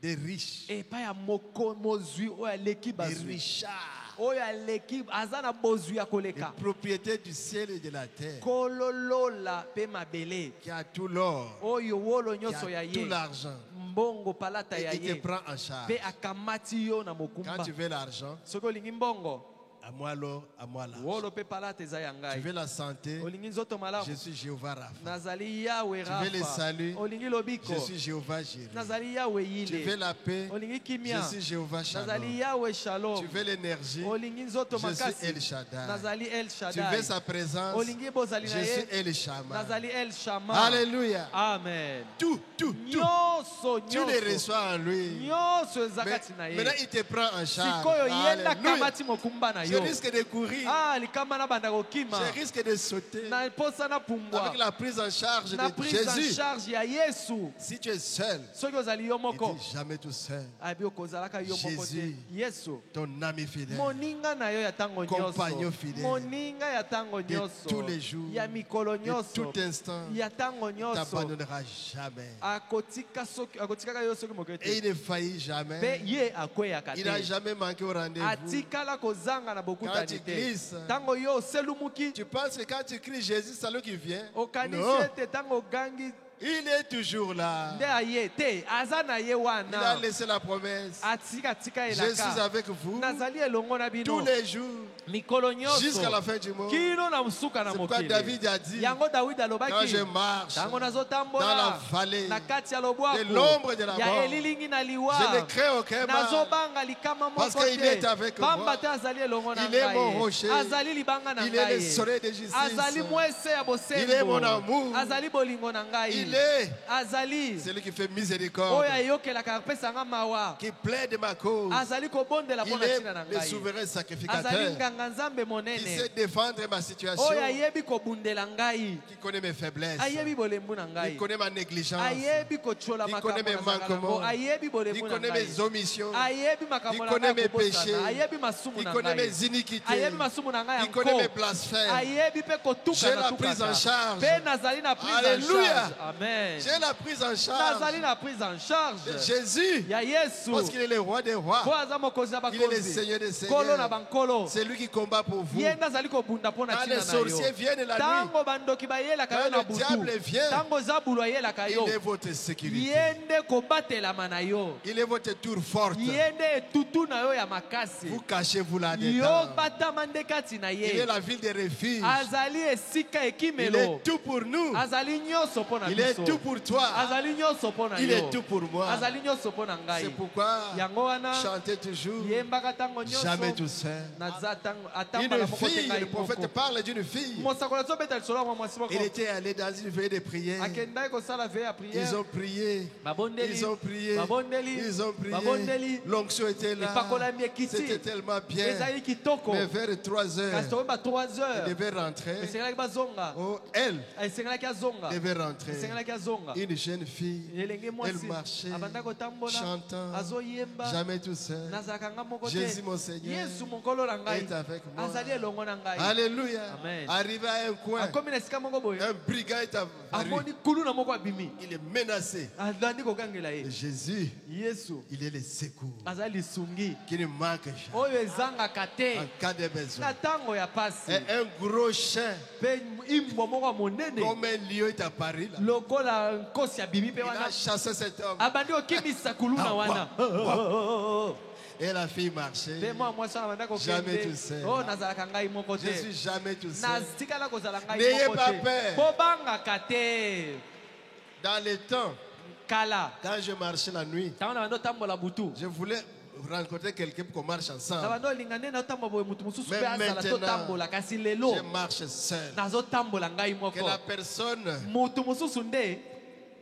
des riches, et pas ya mokomozui o ya leki des bazui richards, o ya leki azana bozui ya des koleka propriétaires du ciel et de la terre, kololola pe mabele qui a tout l'or, oyo wolo qui nyonso ya a tout ye l'argent, mbongo palata ya et qui te ye prend en charge. pe akamati yo na mokumba Quand tu veux l'argent, soki olingi mbongo à moi l'or, à moi l'argent. wolo pe palata eza ya Tu ngai veux la santé, olingi nzoto je malamu suis Jéhovah Rapha. nazali yawe Tu veux le rafa salut, olingi lobiko je suis Jéhovah Jireh. nazali yawe Tu veux yile la paix, olingi kimia je suis Jéhovah nazali Shalom. yawe shalom Tu veux l'énergie, olingi nzoto je suis makasi El Shaddai. nazali el Tu shaddai veux sa présence, olingi bozali je na suis ye El Shammah. nazali el shama Alléluia. amen Tout, nyonso tu le reçois en lui. nyonso eza Mais kati na ye maintenant, il te prend en charge. sikoyo ye nda Alléluia. kamati mokumba na Je yo risque de courir, likamba na banda kokima je risque de sauter na posa na pumbwa avec la prise en charge na de prise en Jésus. charge ya yesu Si tu es seul, soki ozali yo il moko dit jamais tout seul. abi okozalaka yo moko te Jésus, yesu ton ami fidèle, moninga na yo ya ntango compagnon nyonso fidèle, moninga ya ntango de nyonso tous les jours, ya mikolo de nyonso tout instant, ya ntango ne nyonso t'abandonnera jamais. akotikaka yo soki moke Et te il ne faillit mpe jamais. ye akweyaka Il n'a te jamais manqué au rendez-vous. atikala kozanga na Quand bokutani tu te glisses, ntango yo oselumuki tu penses que quand tu cries Jésus, c'est lui qui vient. okanisi Non, ete ntango ogangi il est toujours là. nde aye te aza na ye Il a wana laissé la promesse. atikatika Je suis elaka avec vous nazali elongo na tous bino les jours mikolo jusqu'à la nyonso fin du monde. kino na mosuka na C'est pourquoi mokili David a dit, yango dawidi quand alobaki je marche ntango dans la nazotambola vallée na kati ya de lobwaku l'ombre de la ya mort, elilingi na je ne liwa crains aucun mal. nazobanga likama Parce moko qu'il est te avec pamba moi. te azali elongo na Il est mon ngai rocher. azali libanga na Il est le ngai soleil de justice. azali mwese ya Il est mon bosembo amour. azali bolingo na ngai Il est azali celui qui fait miséricorde, oyo ayokelaka apesanga mawa qui plaide ma cause. azali kobondela mpo Il na est ntina na le ngai souverain azali sacrificateur nganga nzambe qui monene sait défendre ma situation, oyo ayebi kobundela ngai qui connaît mes faiblesses, ayebi bolembu na qui ngai connaît ma négligence, ayebi kotiola il makambo connaît mes na zanga manquements, nango ayebi il bolembu na connaît ngai mes omissions, ayebi makambo il na connaît ngai mes péchés, kobosana ayebi masumu il na connaît ngai mes iniquités, ayebi masumu na ngai il connaît mes yango blasphèmes. ayebi mpe kotuka J'ai na la prise en tukaka charge. mpe nazali na prise en Alléluia. charge amen J'ai la prise en nazali charge na prise en charge de Jésus, ya yesu parce qu'il est le roi des rois. po aza mokonzi na Il est le bakonzi Seigneur des nkolo na seigneurs. bankolo C'est lui qui combat pour vous. ye nde azali kobunda mpo na Quand ntina les na sorciers yo viennent la nuit, ntango bandoki bayelaka yo quand na le diable butu vient, ntango zabulu ayelaka il yo est votre sécurité. ye nde kobatelama na yo Il est votre tour forte. ye nde etutu na yo ya makasi Vous cachez-vous là-dedans. yo batama nde kati na Il est ye la ville de refuge. azali esika Il ekimelo est tout pour nous. azali nyonso mpo na Il est biso tout pour toi. azali nyonso mpo na Il yo est tout pour moi. azali nyonso mpo na C'est ngai pourquoi yango wana chantez toujours. yembaka ntango Jamais nyonso tout seul. naza Une atambala moko te fille, ngai le prophète moko parle d'une fille. mosakoli azobeta lisolo ya mwa mwasi moko Il était allé dans une veille de prière. akendaki kosala veye ya Ils priere ont prié. babondeli Ils ont prié. babondeli Ils ont prié. babondeli L'onction était là. epakolami ekiti C'était tellement bien. ezali kitoko Mais vers 3 heures, kasi tokoyeba 3 heures il devait rentrer. esengelaki bazonga Oh, elle esengelaki azonga devait rentrer. esengelaki azonga Une jeune fille, elenge elle mwasi marchait, abandaki kotambola chantant, azoyemba jamais tout seul. nazalaka nga moko te Jésus, mon Seigneur, yesu mokolo na ngai est avec moi. azali elongo na ngai Alléluia. Amen. Arrivé à un coin, akomi na esika moko boye un brigand est apparu. amoni kuluna moko abimi Il est menacé. alandi kogangela Et ye Jésus, yesu il est le secours azali lisungi qui ne manque jamais oyo ezangaka te en cas de besoin. na ntango ya pasi Et un gros chien, mpe imbwa moko ya monene comme un lion, est apparu là. lokola nkosi abimi mpe Il wana a chassé cet homme. abandi kokimisa kuluna wana Et la fille marchait. mpe mwa mwasi wana banda Jamais tout kokende seul. oyo nazalaka ngai moko Je suis te jamais tout seul. natikala kozala ngai N'ayez moko pas te peur. bobangaka te Dans le temps, kala quand je marchais la nuit, ntango na bando otambola butu je voulais rencontrer quelqu'un pour qu'on marche na ensemble. bando olinga nde naotambola boye mutu mosusu Mais mpe azala maintenant, totambola kasi lelo Je marche seul. nazotambola ngai Que moko la personne mutu mosusu nde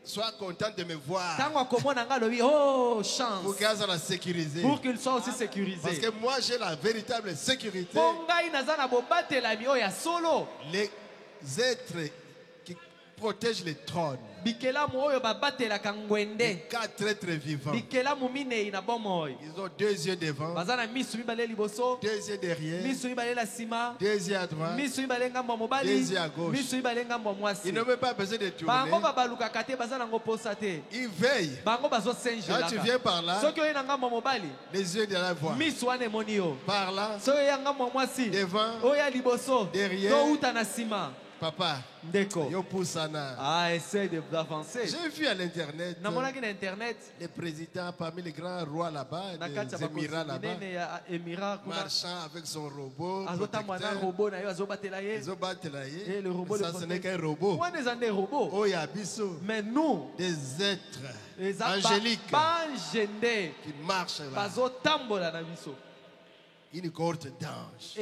soit contente de me voir. ntango akomona ngai alobi oh Pour chance qu'elle la sécurisée. pour qu'il soit aussi Parce sécurisé que moi, j'ai la véritable sécurité. mpo ngai naza na bobatelami oyo ya solo Les êtres qui protège les trônes. Les 4 êtres vivants. Ils ont 2 yeux devant, 2 yeux derrière, 2 yeux à droite, 2 yeux à gauche. Ils n'ont même pas besoin de tourner. Ils veillent. Quand tu viens par là, les yeux de la voix. Par là, devant, derrière. Papa, essaie d'avancer. J'ai vu à l'internet les présidents parmi les grands rois là-bas, les émirats là-bas, marchant avec son robot. Ça, ce n'est qu'un robot. Mais nous, des êtres angéliques qui marchent là. Une cohorte d'anges.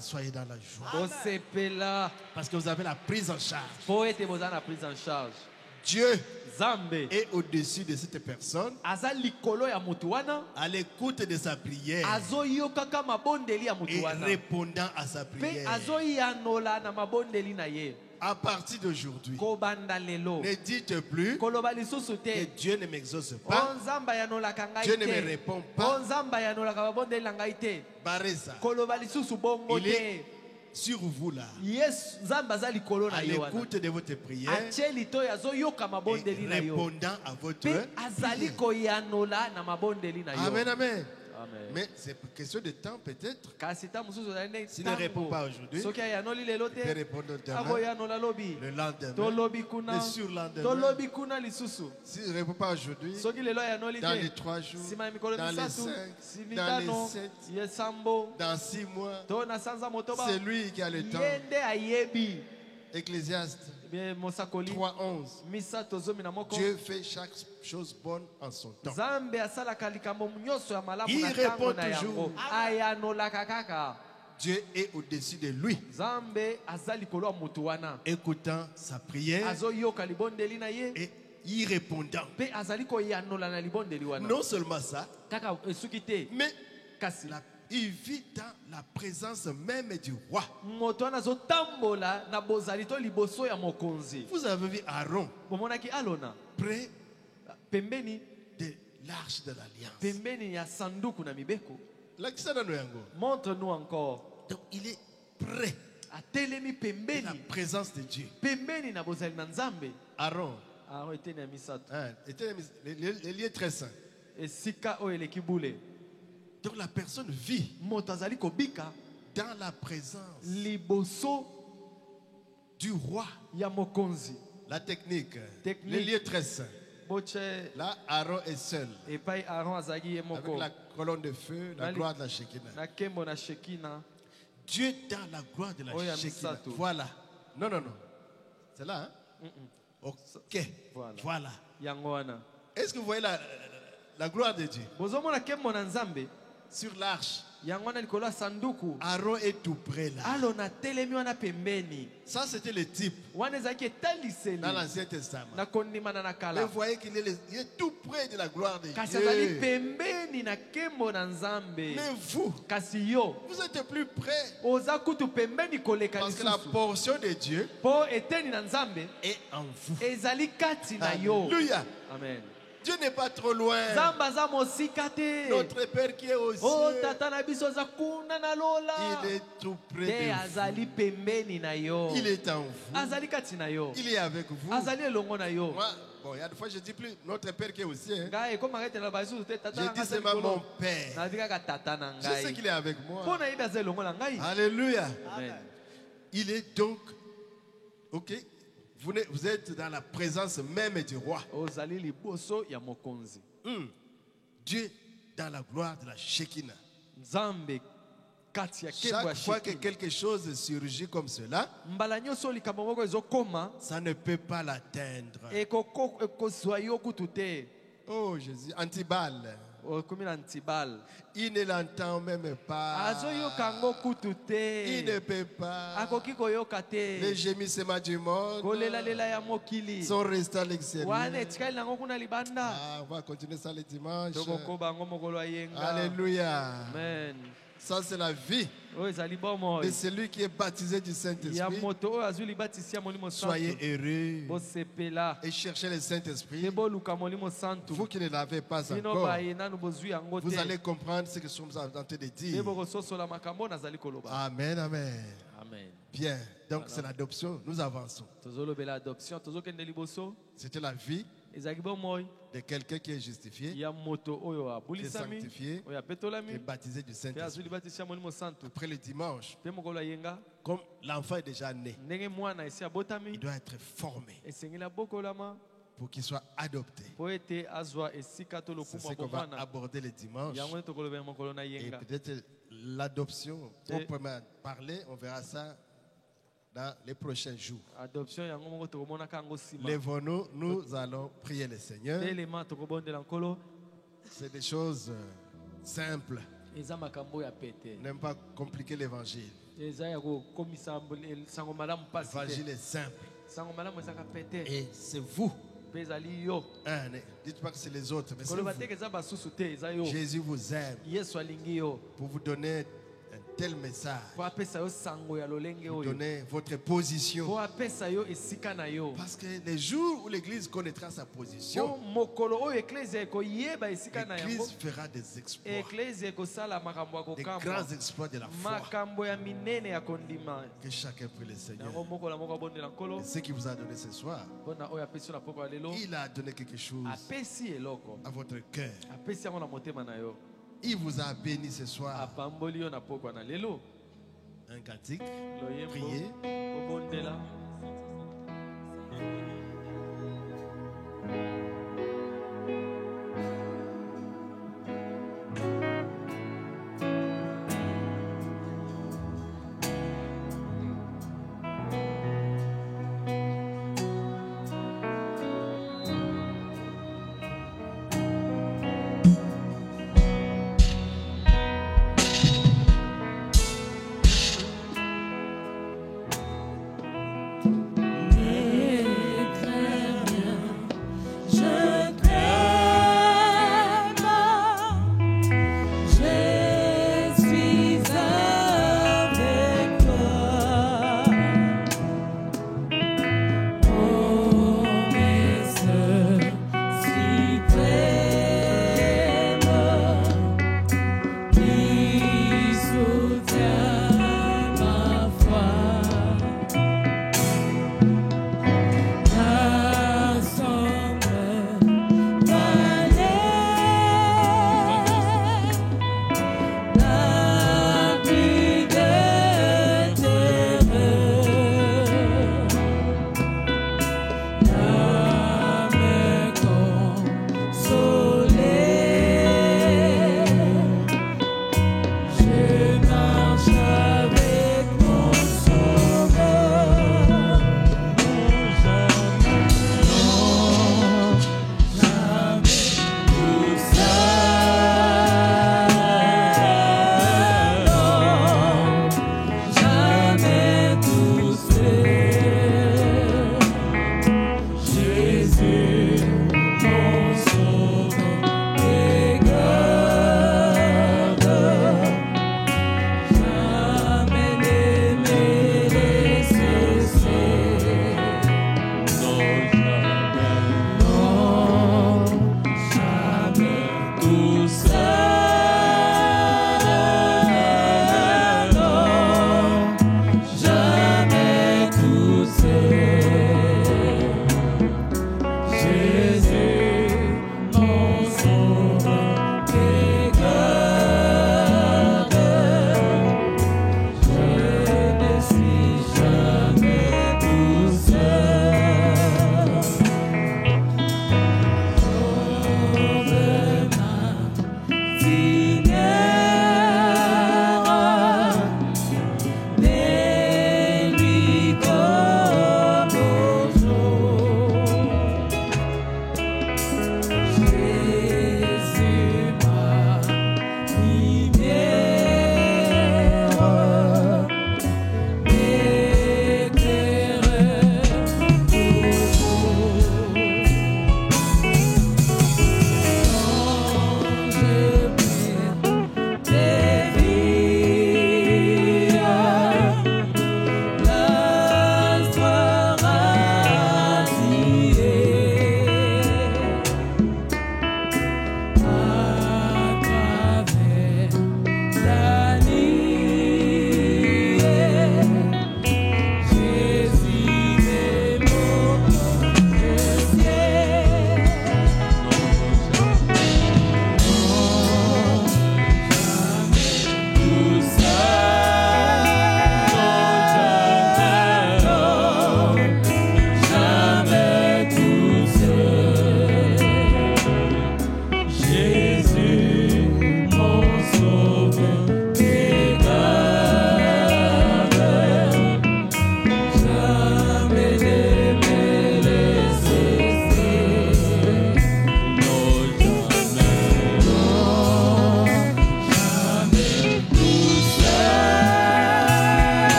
Soyez dans la joie. Parce que vous avez la prise en charge. Dieu est au-dessus de cette personne. À l'écoute de sa prière. Et répondant à sa prière. À partir d'aujourd'hui, ne dites plus que Dieu ne m'exauce pas, Dieu ne me répond pas. Barrez ça. Il est sur vous là, à l'écoute de votre prière et répondant à votre prière. Amen, amen. Mais c'est question de temps peut-être. S'il ne répond pas aujourd'hui, il peut répondre demain, le lendemain, le surlendemain. S'il ne répond pas aujourd'hui, dans les 3 jours, dans les 5, dans les 7, dans 6 mois, c'est lui qui a le temps. Ecclésiaste 3:11. Dieu fait chaque chose bonne en son temps. Il répond toujours. Dieu est au-dessus de lui. Écoutant sa prière et y répondant. Non seulement ça, mais il vit dans la présence même du roi. Vous avez vu Aaron près de l'arche de l'alliance. Montre-nous encore. Donc il est près de la présence de Dieu. Aaron était le lieu très saint. Donc la personne vit dans la présence du roi. La technique, le lieu très saint. Là, Aaron est seul. Avec la colonne de feu, la gloire de la Shekinah. Dieu dans la gloire de la Shekinah. Voilà. Non. C'est là, hein? Ok. Voilà. Est-ce que vous voyez la gloire de Dieu? Sur l'arche. Aaron est tout près là. Ça c'était le type dans l'Ancien Testament. Mais vous voyez qu'il est tout près de la gloire de Dieu. Mais vous êtes plus près. Parce que la portion de Dieu est en vous. Alléluia. Amen. Dieu n'est pas trop loin. Notre Père qui est aux cieux, il est tout près de vous. Il est en vous. Il est avec vous. Moi, bon, il y a des fois je dis plus notre Père qui est aux cieux. Je dis seulement mon Père. Je sais qu'il est avec moi. Alléluia. Amen. Il est donc, ok, vous êtes dans la présence même du roi. Dieu dans la gloire de la Shekinah. Chaque fois que quelque chose surgit comme cela, ça ne peut pas l'atteindre. Oh Jésus, Antibal. Il ne l'entend même pas. Il ne peut pas. Les gémissements du monde sont restés à l'extérieur. On va continuer ça le dimanche. Alléluia. Amen. Ça, c'est la vie de celui qui est baptisé du Saint-Esprit. Soyez heureux et cherchez le Saint-Esprit. Vous qui ne l'avez pas encore, vous allez comprendre ce que nous sommes en train de dire. Amen, amen. Bien, donc c'est l'adoption. Nous avançons. C'était la vie de quelqu'un qui est justifié, qui est sanctifié, qui est baptisé du Saint-Esprit. Après le dimanche, comme l'enfant est déjà né, il doit être formé pour qu'il soit adopté. C'est ce qu'on va aborder le dimanche. Et peut-être l'adoption, proprement parler, on verra ça dans les prochains jours. Lèvons-nous, nous allons prier le Seigneur. C'est des choses simples. N'aime pas compliquer l'évangile. L'évangile est simple. Et c'est vous. Dites pas que c'est les autres, mais c'est vous. Jésus vous aime pour vous donner un tel message, vous donner votre position. Parce que les jours où l'Église connaîtra sa position, l'Église fera des exploits, des grands exploits de la foi. Que chacun prie le Seigneur. Et ce qu'il vous a donné ce soir, il a donné quelque chose à votre cœur. Il vous a béni ce soir. Un cantique, priez. Je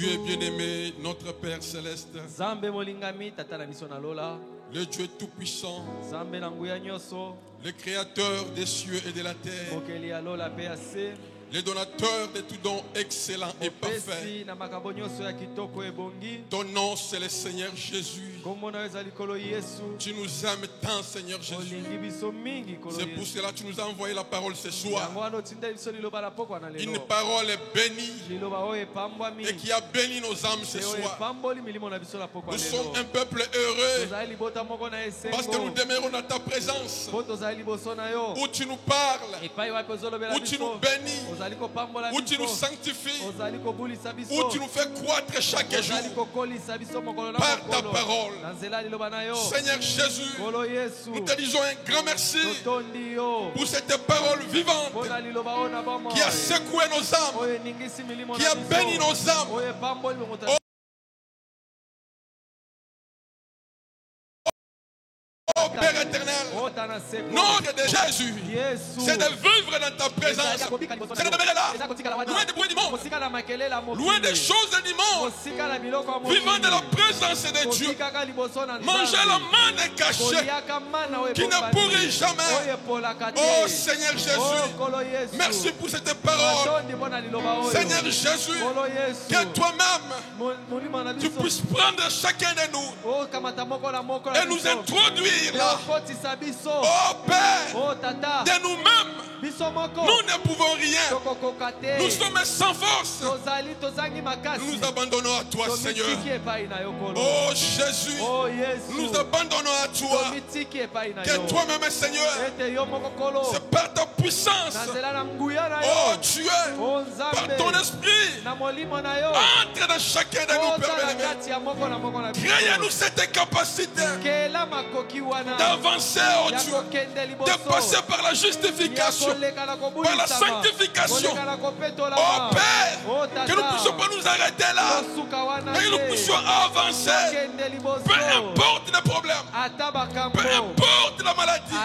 Dieu bien-aimé, notre Père céleste, le Dieu tout-puissant, le créateur des cieux et de la terre, le donateur de tout don excellent et parfait. Ton nom, c'est le Seigneur Jésus. Tu nous aimes tant, Seigneur Jésus. C'est pour cela que tu nous as envoyé la parole ce soir. Une parole bénie et qui a béni nos âmes ce soir. Nous sommes un peuple heureux parce que nous demeurons dans ta présence, où tu nous parles, où tu nous bénis, où tu nous sanctifies, où tu nous fais croître chaque jour par ta parole. Seigneur Jésus, nous te disons un grand merci pour cette parole vivante qui a secoué nos âmes, qui a béni nos âmes. Oh Père éternel, nom de Jésus, c'est de vivre dans ta présence, c'est de demeurer là, loin des bruits du monde, loin des choses du monde, vivant dans la présence de Dieu, manger la manne cachée qui ne pourrit jamais. Oh Seigneur Jésus, merci pour cette parole. Seigneur Jésus, que toi-même tu puisses prendre chacun de nous et nous introduire là. Oh Père, de nous-mêmes, nous ne pouvons rien. Nous sommes sans force. Nous nous abandonnons à toi, Seigneur. Oh Jésus, nous nous abandonnons à toi. Que toi-même, Seigneur, c'est par ta puissance, oh Dieu, par ton esprit, entre dans chacun de nous, Père bien-aimé. Créez-nous cette capacité d'avancer, oh Dieu, de passer par la justification, par la sanctification. Oh Père, que nous ne puissions pas nous arrêter là, mais que nous puissions avancer. Peu importe les problèmes, peu importe la maladie,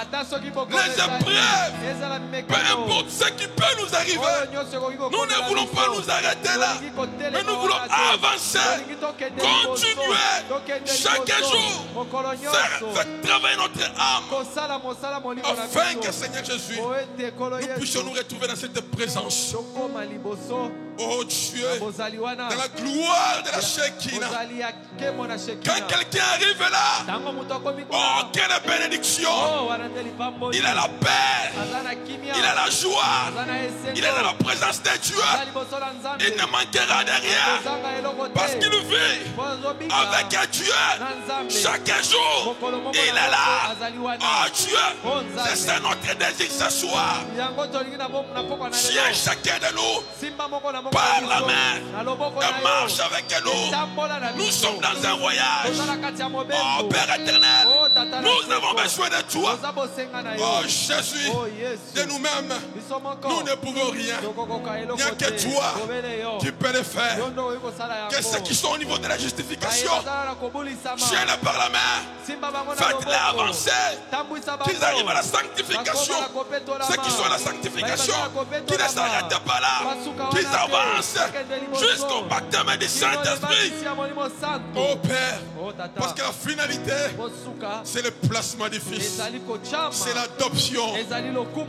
les épreuves, peu importe ce qui peut nous arriver, nous ne voulons pas nous arrêter là, mais nous voulons avancer, continuer chaque jour, faire travailler notre âme, afin que Seigneur Jésus, nous puissions nous retrouver dans cette présence. Oh Dieu, dans la gloire de la Shekinah. Quand quelqu'un arrive là, oh quelle bénédiction! Il a la paix, il a la joie, il est dans la présence de Dieu. Il ne manquera de rien parce qu'il vit avec Dieu chaque jour. Il est là. Oh Dieu, c'est ça notre désir ce soir. Tiens chacun de nous par la main et marche avec nous. Nous sommes dans un voyage. Oh Père éternel, nous avons besoin de toi. Oh Jésus, de nous-mêmes, nous ne pouvons rien. Il n'y a que toi qui peux le faire. Que ceux qui sont au niveau de la justification, tiens-les par la main, faites-les avancer, qu'ils arrivent à la sanctification. Ceux qui sont à la sanctification, qu'ils ne s'arrêtent pas là, qu'ils avancent jusqu'au baptême du Saint-Esprit. Oh Père, parce que la finalité, c'est le placement du Fils, c'est l'adoption.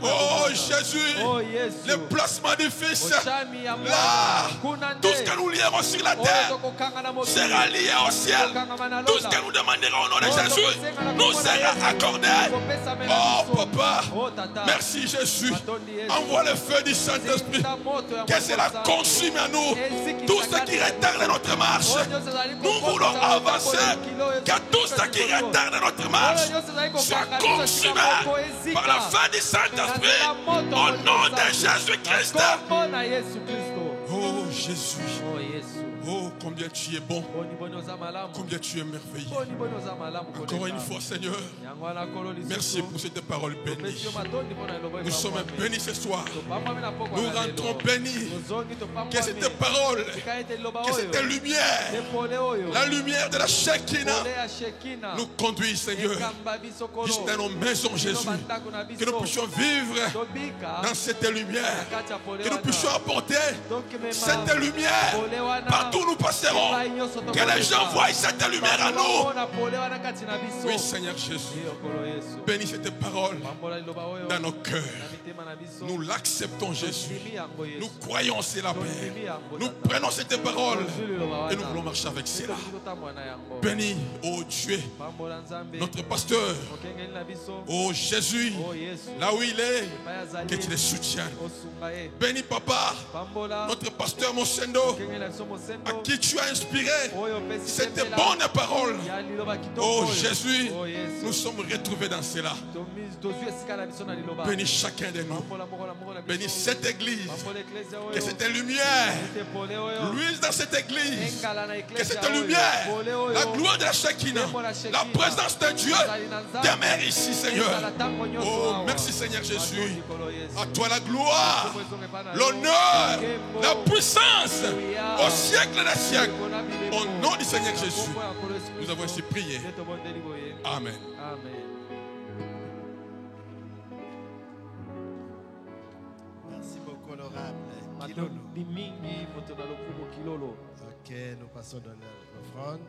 Oh Jésus, le placement du Fils, là, tout ce que nous lierons sur la terre sera lié au ciel. Tout ce que nous demanderons au nom de Jésus nous sera accordé. Oh Papa, merci Jésus. Envoie le feu du Saint-Esprit, que cela consume à nous tout ce qui retarde notre marche. Nous voulons avancer, que tout ce qui retarde notre marche soit consumé par la feu du Saint-Esprit au nom de Jésus-Christ. Oh Jésus. Oh, combien tu es bon, combien tu es merveilleux. Encore une fois, Seigneur, merci pour cette parole bénie. Nous sommes bénis ce soir. Nous rentrons bénis. Que cette parole, que cette lumière, la lumière de la Shekinah, nous conduise, Seigneur, jusqu'à nos maisons, Jésus. Que nous puissions vivre dans cette lumière. Que nous puissions apporter cette lumière partout partout où nous passerons, que les gens voient cette lumière à nous. Oui, Seigneur Jésus, bénis cette parole dans nos cœurs. Nous l'acceptons, Jésus. Nous croyons cela, Père. Nous prenons cette parole et nous voulons marcher avec cela. Bénis, oh Dieu, notre pasteur, oh Jésus, là où il est, que tu les soutiennes. Bénis, Papa, notre pasteur Mosendo, à qui tu as inspiré cette bonne parole. Oh Jésus, nous sommes retrouvés dans cela. Bénis chacun de nous. Bénis cette église. Que cette lumière luise dans cette église. Que cette lumière, la gloire de la Shekinah, la présence de Dieu demeure ici, Seigneur. Oh, merci Seigneur Jésus. À toi la gloire, l'honneur, la puissance au siècle des siècles. Au nom du Seigneur Jésus, nous avons ainsi prié. Amen. Merci beaucoup, l'honorable. Ok, nous passons dans l'offrande.